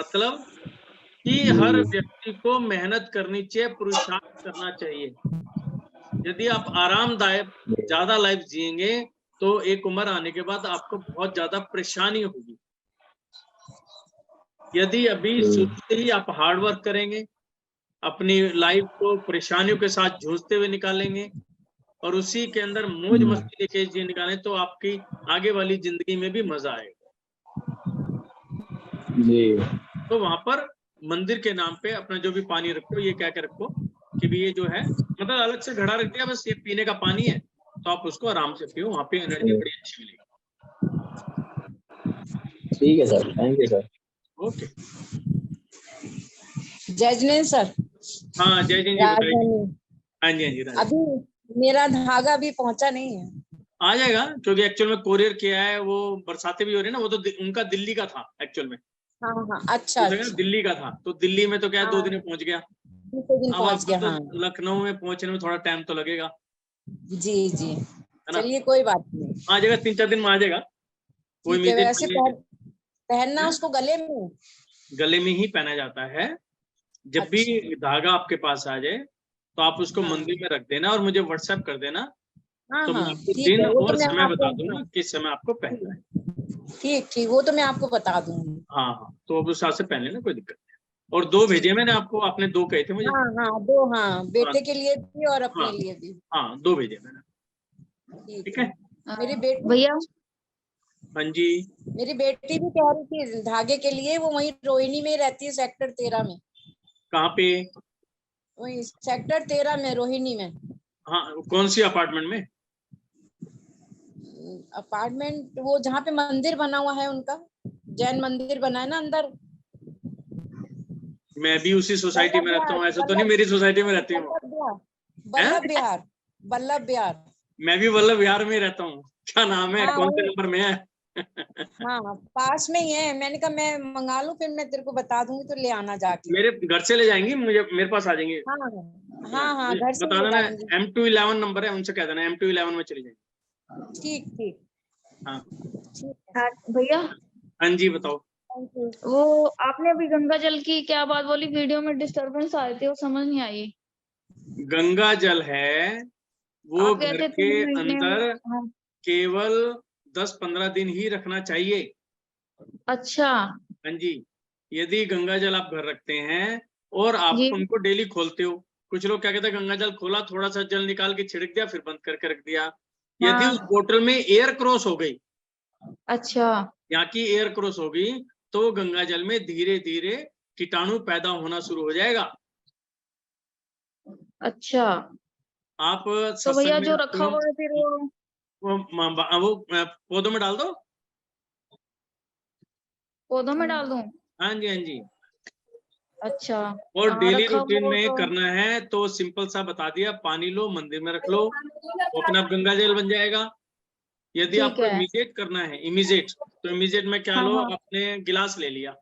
मतलब कि हर व्यक्ति को मेहनत करनी चाहिए, पुरुषार्थ करना चाहिए। यदि आप आरामदायक ज्यादा लाइफ जिएंगे तो एक उम्र आने के बाद आपको बहुत ज्यादा परेशानी होगी। यदि अभी शुरू से ही आप हार्ड वर्क करेंगे, अपनी लाइफ को परेशानियों के साथ जूझते हुए निकालेंगे और उसी के अंदर मौज मस्ती लेके जी निकालें, तो आपकी आगे वाली जिंदगी में भी मजा आएगा जी। तो वहां पर मंदिर के नाम पे अपना जो भी पानी रखो, ये क्या क्या रखो कि भी ये जो है मतलब अलग से घड़ा रख दिया, बस ये पीने का पानी है, तो आप उसको आराम से पियो, वहां पे एनर्जी बड़ी अच्छी मिलेगी। ठीक है sir, thank you sir. Okay, जय जिनेन्द्र सर। हाँ जय जी बताइए। हाँ जी, हाँ जी, अभी मेरा धागा अभी पहुंचा नहीं है। आ जाएगा, क्योंकि एक्चुअल में कोरियर किया है, वो बरसातें भी हो रही है ना, वो तो उनका दिल्ली का था एक्चुअल में। हाँ हाँ, अच्छा, दिल्ली का था, तो दिल्ली में तो क्या 2 दिन में पहुंच गया। अब आपको तो लखनऊ में पहुंचने में थोड़ा टाइम तो लगेगा। जी जी, चलिए कोई बात नहीं, आ जाएगा, 3-4 दिन में आ जाएगा। कोई वैसे पहनना उसको गले में ही पहना जाता है। जब भी धागा आपके पास आ जाए तो आप उसको मंदिर में रख देना और मुझे व्हाट्सएप कर देना। तो मैं आपको दिन और समय बता दूंगा किस समय आपको पहनना है। ठीक, वो तो मैं आपको बता दूंगी। हाँ, तो अब उस हिसाब से पहन लेना, कोई दिक्कत नहीं। और 2 भेजे मैंने आपको, आपने 2 कहे थे मुझे। हाँ, बेटे के लिए भी और अपने लिए भी। हाँ, 2 भेजे मैंने। ठीक है मेरी बेटी भैया। हाँ जी, मेरी बेटी भी कह रही थी धागे के लिए, वो वहीं रोहिणी में रहती है, सेक्टर 13 में। कहाँ पे? वही सेक्टर 13 में, रोहिणी में। हाँ, कौन सी अपार्टमेंट में? अपार्टमेंट वो जहाँ पे मंदिर बना हुआ है उनका, जैन मंदिर बना है ना अंदर। मैं भी उसी सोसाइटी में रहता हूँ, ऐसा तो नहीं मेरी सोसाइटी में रहती हूँ। बल्लभ विहार। मैं भी बल्लभ विहार में रहता हूँ। क्या नाम है, कौन से नंबर में है? हाँ, पास में ही है। मैंने कहा मैं मंगा लूं, फिर मैं तेरे को बता दूंगी तो ले आना जाके। मेरे घर से ले जाएंगी, मेरे पास आ जाएंगे। हाँ, घर से बता देना, M211 नंबर है, उनसे कह देना M211 में चली जाएंगे। ठीक। हाँ भैया। हाँ जी, बताओ। वो आपने अभी गंगा जल की क्या बात बोली, वीडियो में डिस्टरबेंस आ रही थी, वो समझ नहीं आई। गंगा जल है वो घर के अंदर केवल 10-15 दिन ही रखना चाहिए। अच्छा। हाँ जी, यदि गंगा जल आप घर रखते हैं और आप उनको डेली खोलते हो, कुछ लोग क्या कहते हैं, गंगा जल खोला, थोड़ा सा जल निकाल के छिड़क दिया, फिर बंद करके रख दिया। यदि उस बोतल में एयर क्रॉस हो गई, अच्छा, यहाँ की एयर क्रॉस हो गई, तो गंगा जल में धीरे धीरे कीटाणु पैदा होना शुरू हो जाएगा। अच्छा, आप तो भैया जो रखा हुआ है फिर वो पौधों में डाल दो। पौधों में डाल दूं? हाँ जी, हाँ जी। अच्छा, और डेली रूटीन में करना है तो सिंपल सा बता दिया, पानी लो, मंदिर में रख लो, वो अपना गंगा जल बन जाएगा। यदि आपको इमीडिएट करना है, इमीडिएट, तो इमीडिएट में क्या लो, आपने गिलास ले लिया,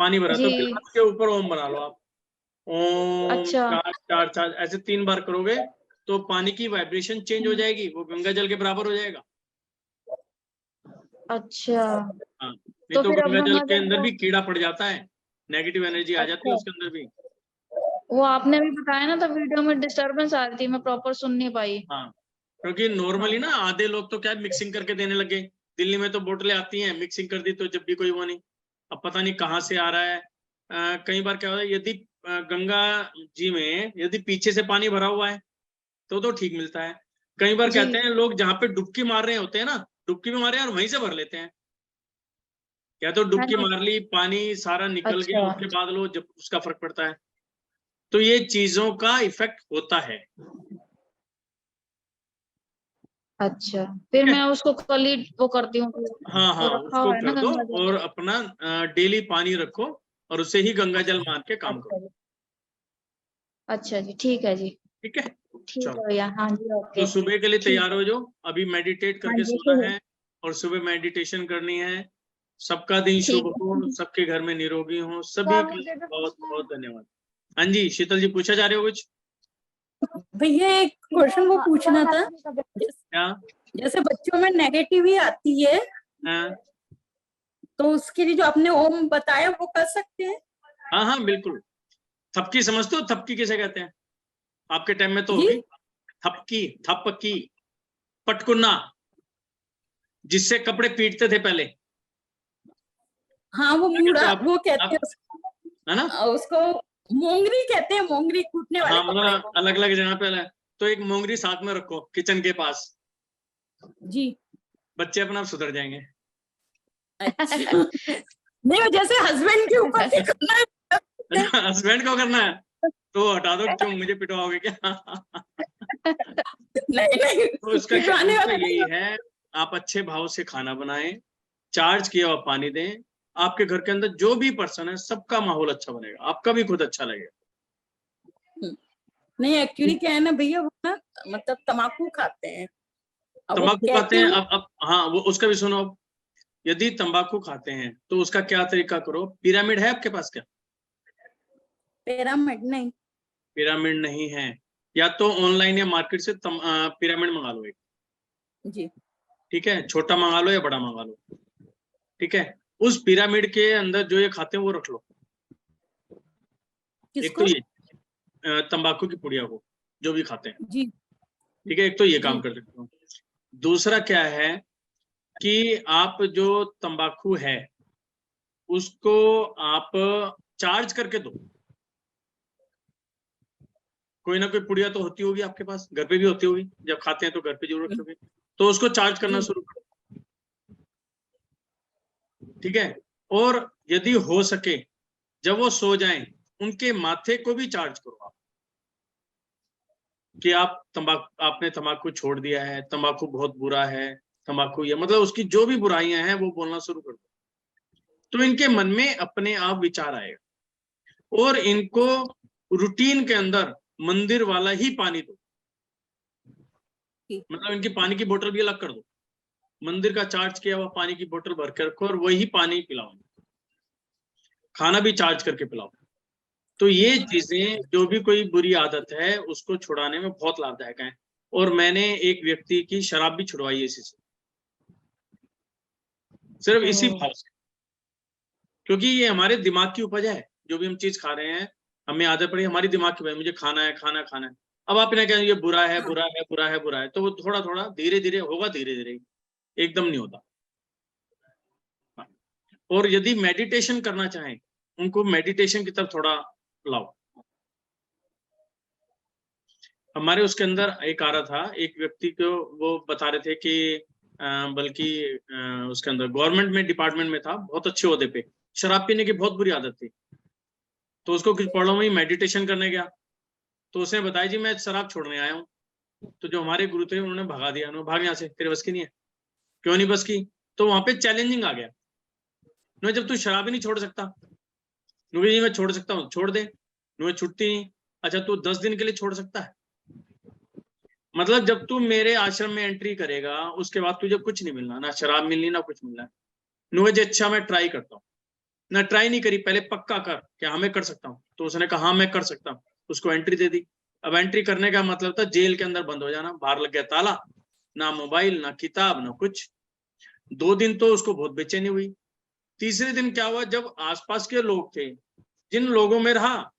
पानी भरा, तो गिलास के ऊपर ओम बना लो आप। ओम। अच्छा। 4 ऐसे 3 बार करोगे तो पानी की वाइब्रेशन चेंज हो जाएगी, वो गंगा जल के बराबर हो जाएगा। अच्छा। हाँ, नहीं तो गंगा जल के अंदर भी कीड़ा पड़ जाता है, नेगेटिव एनर्जी आ जाती है उसके अंदर भी। वो आपने भी बताया ना, तो वीडियो में डिस्टरबेंस आ रही थी, मैं प्रॉपर सुन नहीं पाई। हाँ, क्योंकि नॉर्मली ना आधे लोग तो क्या मिक्सिंग करके देने लगे। दिल्ली में तो बोतलें आती हैं, मिक्सिंग कर दी तो जब भी कोई वो नहीं, अब पता नहीं कहाँ से आ रहा है। कई बार क्या होता है, यदि गंगा जी में यदि पीछे से पानी भरा हुआ है तो ठीक मिलता है। कई बार कहते हैं लोग, जहाँ पे डुबकी मार रहे होते हैं ना, डुबकी में मारे और वहीं से भर लेते हैं। या तो डुबकी मार ली, पानी सारा निकल गया, उसके बाद लो, जब उसका फर्क पड़ता है। तो ये चीजों का इफेक्ट होता है। अच्छा, फिर मैं उसको कल ही वो करती हूँ। हाँ हाँ, वो रखा उसको हुआ है ना कर दो गंगा जल। और अपना डेली पानी रखो और उससे ही गंगा जल मार के काम अच्छा करो। जी, अच्छा जी, ठीक है जी, ठीक है, ठीक चलो। है भैया। हाँ जी, तो ओके। सुबह के लिए ठीक, तैयार हो जाओ, अभी मेडिटेट हाँ करके जी सोना ठीक, है और सुबह मेडिटेशन करनी है। सबका दिन शुभ ठीक हो, है। सबके घर में निरोगी हो, सभी सर के लिए मुझे भी बहुत पूछना है। बहुत धन्यवाद। हाँ जी, शीतल जी पूछा जा रहे हो कुछ? भैया एक क्वेश्चन वो हाँ, पूछना सर था, मैं भी कर- क्या? जैसे बच्चों में नेगेटिव ही आती है, हाँ तो उसके लिए जो आपने ओम बताया वो कर सकते हैं? हाँ हाँ, बिल्कुल। थपकी समझते हो? थपकी किसे कहते हैं? आपके टाइम में तो जी होगी। थपकी, थपकी, पटकुन्ना, जिससे कपड़े पीटते थे पहले। हाँ, वो क्या कहते मूड़ा हो आप? वो कहते हैं आप है ना? उसको मोंगरी कहते हैं, मोंगरी कूटने वाले हाँ, कपड़े मतलब को। अलग अलग जगह पे अलग। तो एक मोंगरी साथ में रखो किचन के पास, जी बच्चे अपना आप सुधर जाएंगे। अच्छा। नहीं, जैसे हस्बैंड के ऊपर भी करना है। अच्छा, हस्बैंड को करना है तो हटा दो, क्यों मुझे पिटवाओगे क्या? नहीं नहीं, तो उसका क्या, पिटवाने उसका वाला नहीं यही होता। है, आप अच्छे भाव से खाना बनाएं, चार्ज किया हुआ पानी दें, आपके घर के अंदर जो भी पर्सन है सबका माहौल अच्छा बनेगा, आपका भी खुद अच्छा लगेगा। नहीं, एक्चुअली क्या है ना भैया, वो ना मतलब तम्बाकू खाते हैं, अब वो तंबाकू खाते कहते हैं, हैं अब हाँ, वो उसका भी सुनो। अब यदि तंबाकू खाते हैं तो उसका क्या तरीका करो, पिरामिड है आपके पास क्या? पिरामिड नहीं। पिरामिड नहीं है, या तो ऑनलाइन या मार्केट से पिरामिड मंगा लो एक। जी ठीक है, छोटा मंगा लो या बड़ा मंगा लो। ठीक है, उस पिरामिड के अंदर जो ये खाते हैं वो रख लो। एक तो किसको? ये तंबाकू की पुड़िया को, जो भी खाते हैं। जी ठीक है, एक तो ये काम जी कर सकते हो। दूसरा क्या है कि आप जो तंबाकू है उसको आप चार्ज करके दो। कोई ना कोई पुड़िया तो होती होगी आपके पास, घर पे भी होती होगी, जब खाते हैं तो घर पे जरूर रखते होगे, तो उसको चार्ज करना जी शुरू करो। ठीक है, और यदि हो सके जब वो सो जाएं उनके माथे को भी चार्ज करो आप, कि आप तंबाकू, आपने तंबाकू छोड़ दिया है, तंबाकू बहुत बुरा है, तंबाकू ये, मतलब उसकी जो भी बुराइयां हैं वो बोलना शुरू कर दो, तो इनके मन में अपने आप विचार आएगा। और इनको रूटीन के अंदर मंदिर वाला ही पानी दो, ठीक। मतलब इनकी पानी की बोतल भी अलग कर दो, मंदिर का चार्ज किया हुआ पानी की बोतल भर के रखो और वही पानी पिलाओ, खाना भी चार्ज करके पिलाओ। तो ये चीजें, जो भी कोई बुरी आदत है उसको छुड़ाने में बहुत लाभदायक है। और मैंने एक व्यक्ति की शराब भी छुड़वाई है इसी से, सिर्फ इसी भाव से, क्योंकि ये हमारे दिमाग की उपज है। जो भी हम चीज खा रहे हैं, हमें आदत पड़ी, हमारी दिमाग की उपज, मुझे खाना है, खाना खाना है। अब आप इन्हें कहें ये बुरा है, बुरा है, बुरा है, बुरा है, तो वो थोड़ा थोड़ा धीरे धीरे होगा, धीरे धीरे, एकदम नहीं होता। और यदि मेडिटेशन करना चाहें, उनको मेडिटेशन की तरफ थोड़ा लाओ। हमारे उसके अंदर एक आ रहा था, एक व्यक्ति को वो बता रहे थे कि बल्कि उसके अंदर गवर्नमेंट में डिपार्टमेंट में था, बहुत अच्छे ओहदे पे, शराब पीने की बहुत बुरी आदत थी। तो उसको कुछ पढ़ो में मेडिटेशन करने गया, तो उसने बताया जी मैं शराब छोड़ने आया हूँ। तो जो हमारे गुरु थे उन्होंने भगा दिया, उन्होंने भाग यहाँ से, तेरे बस की नहीं है। क्यों नहीं बस की? तो वहां पे चैलेंजिंग आ गया, जब तू शराब ही नहीं छोड़ सकता, जी मैं छोड़ सकता हूँ, छोड़ दे। छुट्टी नहीं। अच्छा तू 10 दिन के लिए छोड़ सकता है? मतलब जब तू मेरे आश्रम में एंट्री करेगा उसके बाद तुझे कुछ नहीं मिलना, ना शराब मिलनी ना कुछ मिलना है। जी अच्छा मैं ट्राई करता हूँ। ना ट्राई नहीं करी, पहले पक्का कर क्या हमें कर सकता हूँ? तो उसने कहा हाँ मैं कर सकता हूँ। उसको एंट्री दे दी। अब एंट्री करने का मतलब था जेल के अंदर बंद हो जाना, बाहर लग गया ताला, ना मोबाइल ना किताब ना कुछ। 2 दिन तो उसको बहुत बेचैनी हुई। तीसरे दिन क्या हुआ, जब आसपास के लोग थे, जिन लोगों में रहा,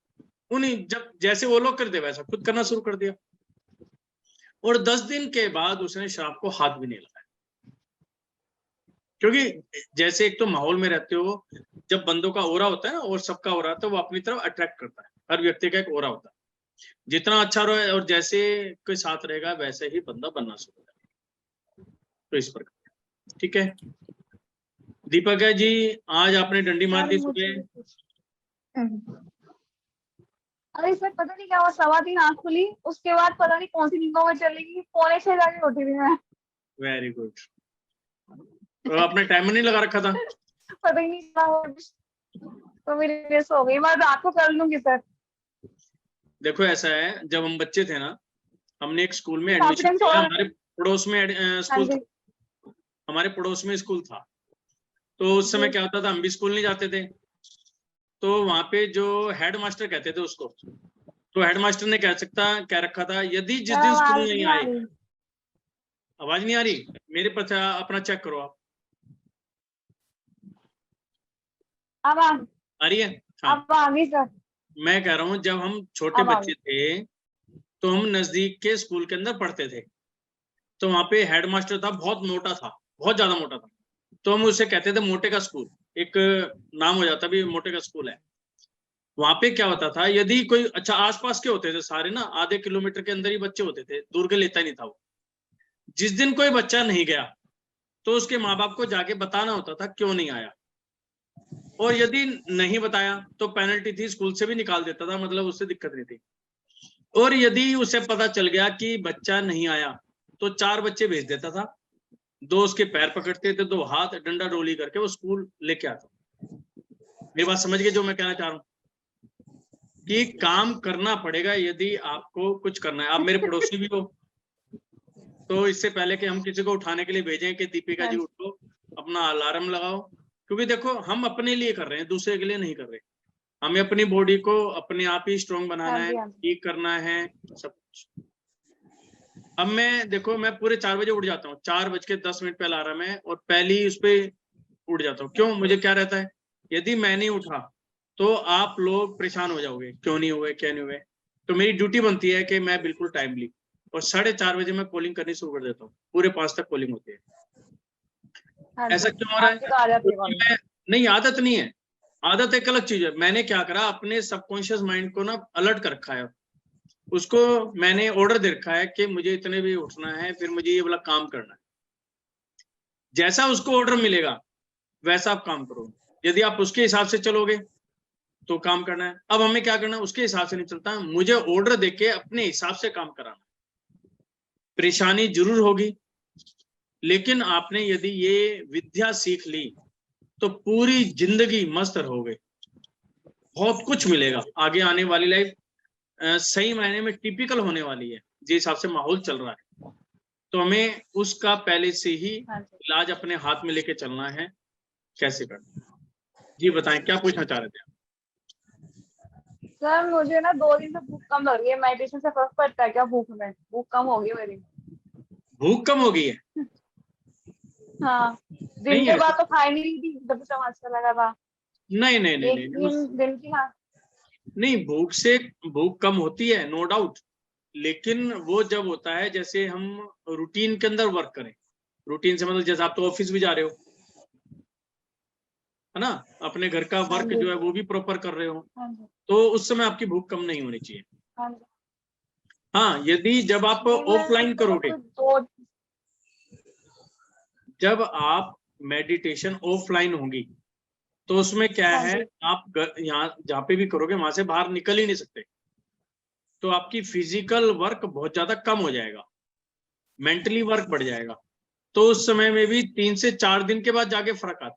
उन्हीं जब जैसे वो लोग करते वैसा खुद करना शुरू कर दिया। और 10 दिन के बाद उसने शराब को हाथ भी नहीं लगाया। क्योंकि जैसे एक तो माहौल में रहते हो, जब बंदों का ओरा होता है ना और सबका ओरा, तो वो अपनी तरफ अट्रैक्ट करता है। हर व्यक्ति का एक ओरा होता है, जितना अच्छा रहे और जैसे कोई साथ रहेगा वैसे ही बंदा बनना शुरू करेगा। तो इस प्रकार, ठीक है। दीपक है जी, आज आपने डंडी मार सर दी मुझे सुबह। भी पूछ- अरे इसमें पता नहीं क्या हुआ, 3:15 आँख खुली, उसके बाद पता नहीं कौन सी नींदों में चली गई, 6:45 जाके उठी थी मैं। Very good. तो आपने टाइमर नहीं लगा रखा था? पता ही नहीं चला, तो मेरी मिस हो गई। मैं रात को कर लूंगी सर। देखो ऐसा है, जब हम बच्चे थे ना, हमने एक स्कूल में काफी एडमिशन टाइम किया, छोड़ा। हमारे पड़ोस में हाँ स्कूल जी। था, हमारे पड़ोस में स्कूल था। तो उस समय जी। क्या होता था, हम भी स्कूल नहीं जाते थे, तो वहां पे जो हेड मास्टर कहते थे उसको, तो हेड मास्टर ने क्या रखा था, यदि जिस सर दिन स्कूल आवाज नहीं नहीं आ आए। रही। आवाज नहीं आ रही मेरे पर? अपना चेक करो आप, अब आ आ रही है? हाँ, अब आ गई सर। मैं कह रहा हूँ जब हम छोटे अब आ बच्चे गई। थे तो हम नजदीक के स्कूल के अंदर पढ़ते थे, तो वहां पे हेड मास्टर था, बहुत मोटा था, बहुत ज्यादा मोटा था, तो हम उसे कहते थे मोटे का स्कूल, एक नाम हो जाता भी मोटे का स्कूल है। वहां पे क्या होता था, यदि कोई अच्छा आसपास के होते थे सारे ना, आधे किलोमीटर के अंदर ही बच्चे होते थे, दूर के लेता नहीं था वो। जिस दिन कोई बच्चा नहीं गया तो उसके माँ बाप को जाके बताना होता था क्यों नहीं आया, और यदि नहीं बताया तो पेनल्टी थी, स्कूल से भी निकाल देता था, मतलब उससे दिक्कत नहीं थी। और यदि उसे पता चल गया कि बच्चा नहीं आया तो 4 बच्चे भेज देता था, 2 उसके पैर पकड़ते थे, 2 हाथ डंडा डोली करके वो स्कूल लेके आता। मेरी बात समझ गए जो मैं कहना चाह रहा हूँ, कि काम करना पड़ेगा यदि आपको कुछ करना है। आप मेरे पड़ोसी भी हो, तो इससे पहले कि हम किसी को उठाने के लिए भेजें कि दीपिका जी उठो, अपना अलार्म लगाओ, क्योंकि देखो हम अपने लिए कर रहे हैं, दूसरे के लिए नहीं कर रहे। हमें अपनी बॉडी को अपने आप ही स्ट्रॉन्ग बनाना हाँ है, जी, हाँ जी। ठीक करना है, सब कुछ। अब मैं देखो, मैं पूरे 4 बजे उठ जाता हूँ, 4:10 पे अलार्म है, और पहली उस पे उठ जाता हूँ। क्यों? मुझे क्या रहता है, यदि मैं नहीं उठा तो आप लोग परेशान हो जाओगे, क्यों नहीं हुए, क्या नहीं हुए। तो मेरी ड्यूटी बनती है कि मैं बिल्कुल टाइमली, और 4:30 बजे मैं कॉलिंग करनी शुरू कर देता हूँ, पूरे 5 तक कॉलिंग होती है। हाँ ऐसा जी, क्यों हो रहा आपकी है? तो आदत है क्योंकि मैं, नहीं आदत नहीं है, आदत एक अलग चीज है। मैंने क्या करा, अपने सबकॉन्शियस माइंड को ना अलर्ट कर रखा है, उसको मैंने ऑर्डर दे रखा है कि मुझे इतने भी उठना है, फिर मुझे ये वाला काम करना है। जैसा उसको ऑर्डर मिलेगा वैसा आप काम करो। यदि आप उसके हिसाब से चलोगे तो काम करना है। अब हमें क्या करना है, उसके हिसाब से नहीं चलता, मुझे ऑर्डर देके अपने हिसाब से काम कराना। परेशानी जरूर होगी, लेकिन आपने यदि ये विद्या सीख ली तो पूरी जिंदगी मस्त रहोगे, बहुत कुछ मिलेगा आगे। आने वाली लाइफ सही मायने में टिपिकल होने वाली है, जिस हिसाब से माहौल चल रहा है। तो हमें उसका पहले से ही हाँ जी। इलाज अपने हाथ में लेके चलना है, कैसे करना। जी बताएं, क्या पूछना चाह रहे थे आप? सर मुझे ना 2 दिन से भूख कम लग रही है, मेडिटेशन से फर्क पड़ता है क्या भूख में? भूख कम हो गई मेरी। भूख कम हो गई है? हाँ, दिन नहीं के ऐसा, बाद तो खा ही नहीं रही थी जब से अच्छा लगा था। नहीं नहीं नहीं एक नहीं दिन की हाँ। नहीं, भूख से भूख कम होती है, नो डाउट, लेकिन वो जब होता है जैसे हम रूटीन के अंदर वर्क करें। रूटीन से मतलब जैसे आप तो ऑफिस भी जा रहे हो, है ना, अपने घर का हाँ वर्क जी। जो है वो भी प्रॉपर कर रहे हो, हाँ जी। तो उस समय आपकी भूख कम नहीं होनी चाहिए। हाँ जी। हाँ, यदि जब आप नहीं मैं ऑफलाइन करोगे, मतलब दो। जब आप मेडिटेशन ऑफलाइन होंगी तो उसमें क्या हाँ है, जी। आप यहाँ जहाँ पे भी करोगे वहां से बाहर निकल ही नहीं सकते, तो आपकी फिजिकल वर्क बहुत ज्यादा कम हो जाएगा, मेंटली वर्क बढ़ जाएगा। तो उस समय में भी 3 से 4 दिन के बाद जाके फर्क आता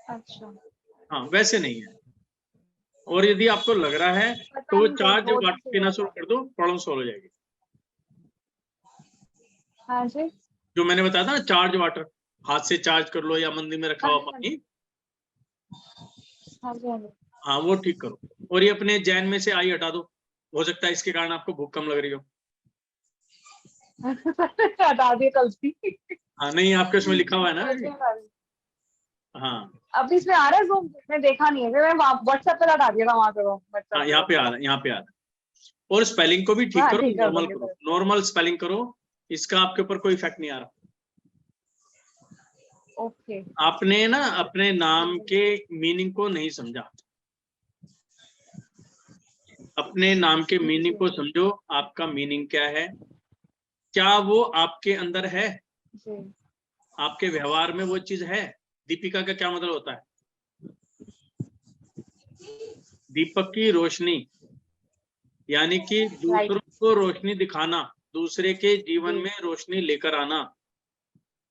अच्छा। है। हाँ, वैसे नहीं है। और यदि आपको लग रहा है तो पता वो नहीं दो 4 दो वाटर दिन से पीना हो शुरू रहा है। कर दो, प्रॉब्लम सॉल्व हो जाएगी। हाँ जी। जो मैंने बताया था ना, चार्ज वाटर, हाथ से चार्ज कर लो या मंदिर में रखा हाँ हुआ जी। पानी, हाँ जी। हाँ जी। हाँ वो ठीक करो। और ये अपने जैन में से आई हटा दो, हो सकता है इसके कारण आपको भूख कम लग रही हो। हटा दिए कल से। हाँ नहीं, आपके उसमें लिखा हुआ है ना। हाँ अभी इसमें आ रहा है Zoom? मैं देखा नहीं है, फिर मैं व्हाट्सएप पे हटा दिया था वहां पे वो हाँ, WhatsApp यहाँ पे आ रहा है, यहाँ पे आ रहा है। और स्पेलिंग को भी ठीक हाँ करो, ठीक कर नॉर्मल दूंगी करो, सर। नॉर्मल स्पेलिंग करो, इसका आपके ऊपर कोई इफेक्ट नहीं आ रहा। ओके। आपने ना अपने नाम के मीनिंग को नहीं समझा, अपने नाम के मीनिंग को समझो, आपका मीनिंग क्या है, क्या वो आपके अंदर है, जी। आपके व्यवहार में वो चीज है। दीपिका का क्या मतलब होता है? दीपक की रोशनी, यानी कि राइट। दूसरों को रोशनी दिखाना, दूसरे के जीवन में रोशनी लेकर आना।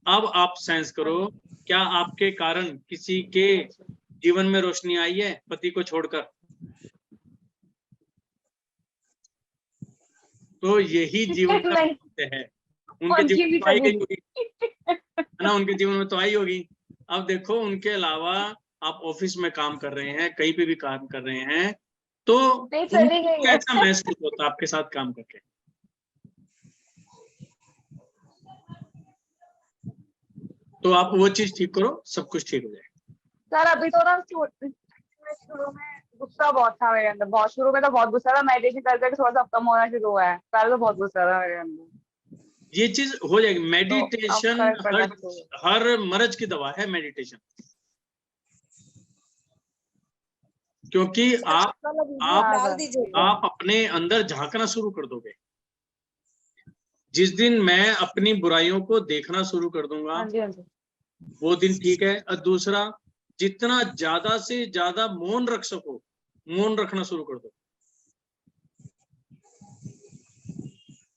अब आप सेंस करो, क्या आपके कारण किसी के जीवन में रोशनी आई है पति को छोड़कर? तो यही जीवन का नहीं, सत्य है। उनके उनकी जीवन भी में तो आई गई चलेगी। होगी, है ना, उनके जीवन में तो आई होगी। अब देखो, उनके अलावा आप ऑफिस में काम कर रहे हैं, कहीं पे भी काम कर रहे हैं, तो नहीं, चली गई उनको है। ऐसा महसूस होता है आपके साथ काम करके। तो आप वो चीज ठीक करो, सब कुछ ठीक हो जाएगा। सर अभी तो ना शुरू में गुस्सा बहुत था मेरे अंदर, बहुत शुरू में तो बहुत गुस्सा था। मेडिटेशन करके थोड़ा सा कम होना शुरू हुआ है, पहले तो बहुत गुस्सा था मेरे अंदर। ये चीज हो जाएगी। तो मेडिटेशन अब फर्क पड़ना शुरू हुआ। हर मर्ज की दवा है मेडिटेशन, क्योंकि आप अपने अंदर झांकना शुरू कर दोगे। जिस दिन मैं अपनी बुराइयों को देखना शुरू कर दूंगा, हाँ जी, हाँ जी। वो दिन ठीक है। और दूसरा, जितना ज्यादा से ज्यादा मौन रख सको, मौन रखना शुरू कर दो।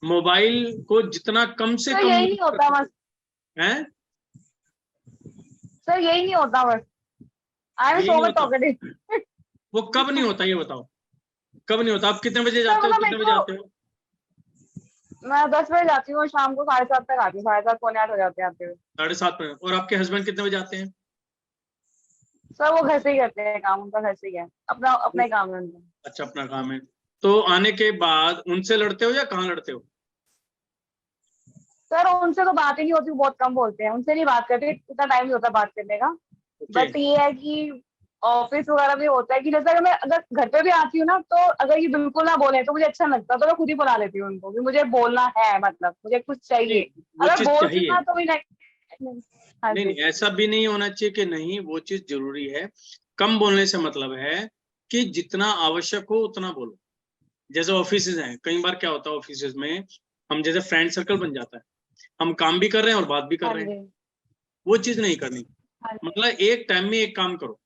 मोबाइल को जितना कम से सर कम यही नहीं होता बस, है, सर यही नहीं होता बस। आई एम यही सो नहीं मच होता। टॉकेटिव। वो कब नहीं होता ये बताओ, कब नहीं होता? आप कितने बजे सर जाते हो, मतलब कितने मेरे बजे को, आते हो? मैं 10 बजे जाती हूँ, शाम को 7:30 तक आती हूँ, 7:30 पौने 8 हो जाते हैं आते हुए। 7:30 में। और आपके हस्बैंड कितने बजे आते हैं? सर वो घर से ही करते हैं काम, उनका घर से ही है, अपना अपना ही काम है उनका। अच्छा, अपना काम है। तो आने के बाद उनसे लड़ते हो या कहाँ लड़ते हो? सर उनसे तो बात ही नहीं होती, बहुत कम बोलते हैं, उनसे नहीं बात करते, इतना टाइम नहीं होता बात करने का। बट ये है कि ऑफिस वगैरह भी होता है कि जैसे अगर घर पे भी आती हूँ ना, तो अगर ये बिल्कुल ना बोले तो मुझे अच्छा नहीं लगता, तो मैं खुद ही बुला लेती हूँ उनको कि मुझे बोलना है, मतलब मुझे कुछ चाहिए। वो अगर चीज बोलती चाहिए। ना तो भी नहीं। हाँ नहीं जी। नहीं, ऐसा भी नहीं होना चाहिए कि नहीं, वो चीज जरूरी है। कम बोलने से मतलब है कि जितना आवश्यक हो उतना बोलो। जैसे ऑफिस हैं, कई बार क्या होता है ऑफिस में, हम जैसे फ्रेंड सर्कल बन जाता है, हम काम भी कर रहे हैं और बात भी कर हाँ रहे जी। हैं। वो चीज नहीं करनी। हाँ जी। मतलब एक टाइम में एक काम करो।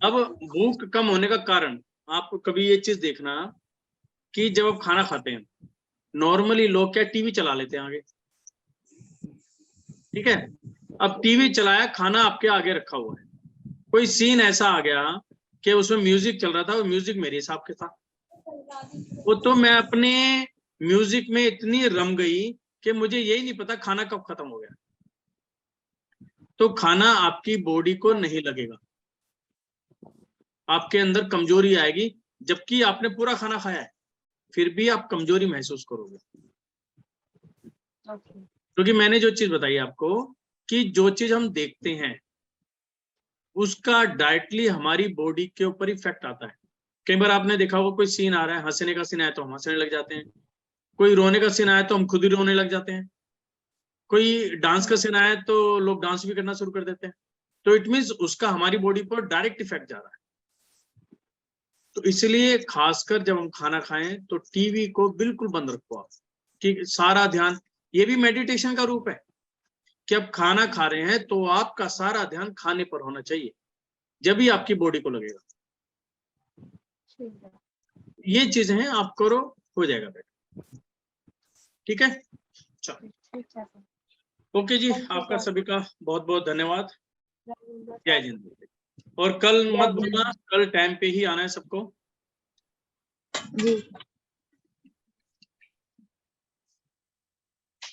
अब भूख कम होने का कारण, आप कभी ये चीज देखना कि जब आप खाना खाते हैं, नॉर्मली लोग क्या टीवी चला लेते हैं आगे, ठीक है। अब टीवी चलाया, खाना आपके आगे रखा हुआ है, कोई सीन ऐसा आ गया कि उसमें म्यूजिक चल रहा था, वो म्यूजिक मेरे हिसाब के था, वो तो मैं अपने म्यूजिक में इतनी रम गई कि मुझे यही नहीं पता खाना कब खत्म हो गया। तो खाना आपकी बॉडी को नहीं लगेगा, आपके अंदर कमजोरी आएगी, जबकि आपने पूरा खाना खाया है, फिर भी आप कमजोरी महसूस करोगे। क्योंकि मैंने जो चीज बताई आपको कि जो चीज हम देखते हैं उसका डायरेक्टली हमारी बॉडी के ऊपर इफेक्ट आता है। कई बार आपने देखा होगा, कोई सीन आ रहा है, हंसने का सीन आया तो हम हंसने लग जाते हैं, कोई रोने का सीन आया तो हम खुद ही रोने लग जाते हैं, कोई डांस का सीन आया तो लोग डांस भी करना शुरू कर देते हैं। तो इट मीन्स उसका हमारी बॉडी पर डायरेक्ट इफेक्ट जा रहा है। तो इसलिए खासकर जब हम खाना खाएं तो टीवी को बिल्कुल बंद रखो आप, ठीक, सारा ध्यान। ये भी मेडिटेशन का रूप है कि अब खाना खा रहे हैं तो आपका सारा ध्यान खाने पर होना चाहिए, जब ही आपकी बॉडी को लगेगा। ये चीजें हैं, आप करो, हो जाएगा बेटा, ठीक है। चलो, ओके जी, आपका सभी का बहुत बहुत धन्यवाद। जय हिंद। और कल मत भूलना, कल टाइम पे ही आना है सबको। जी।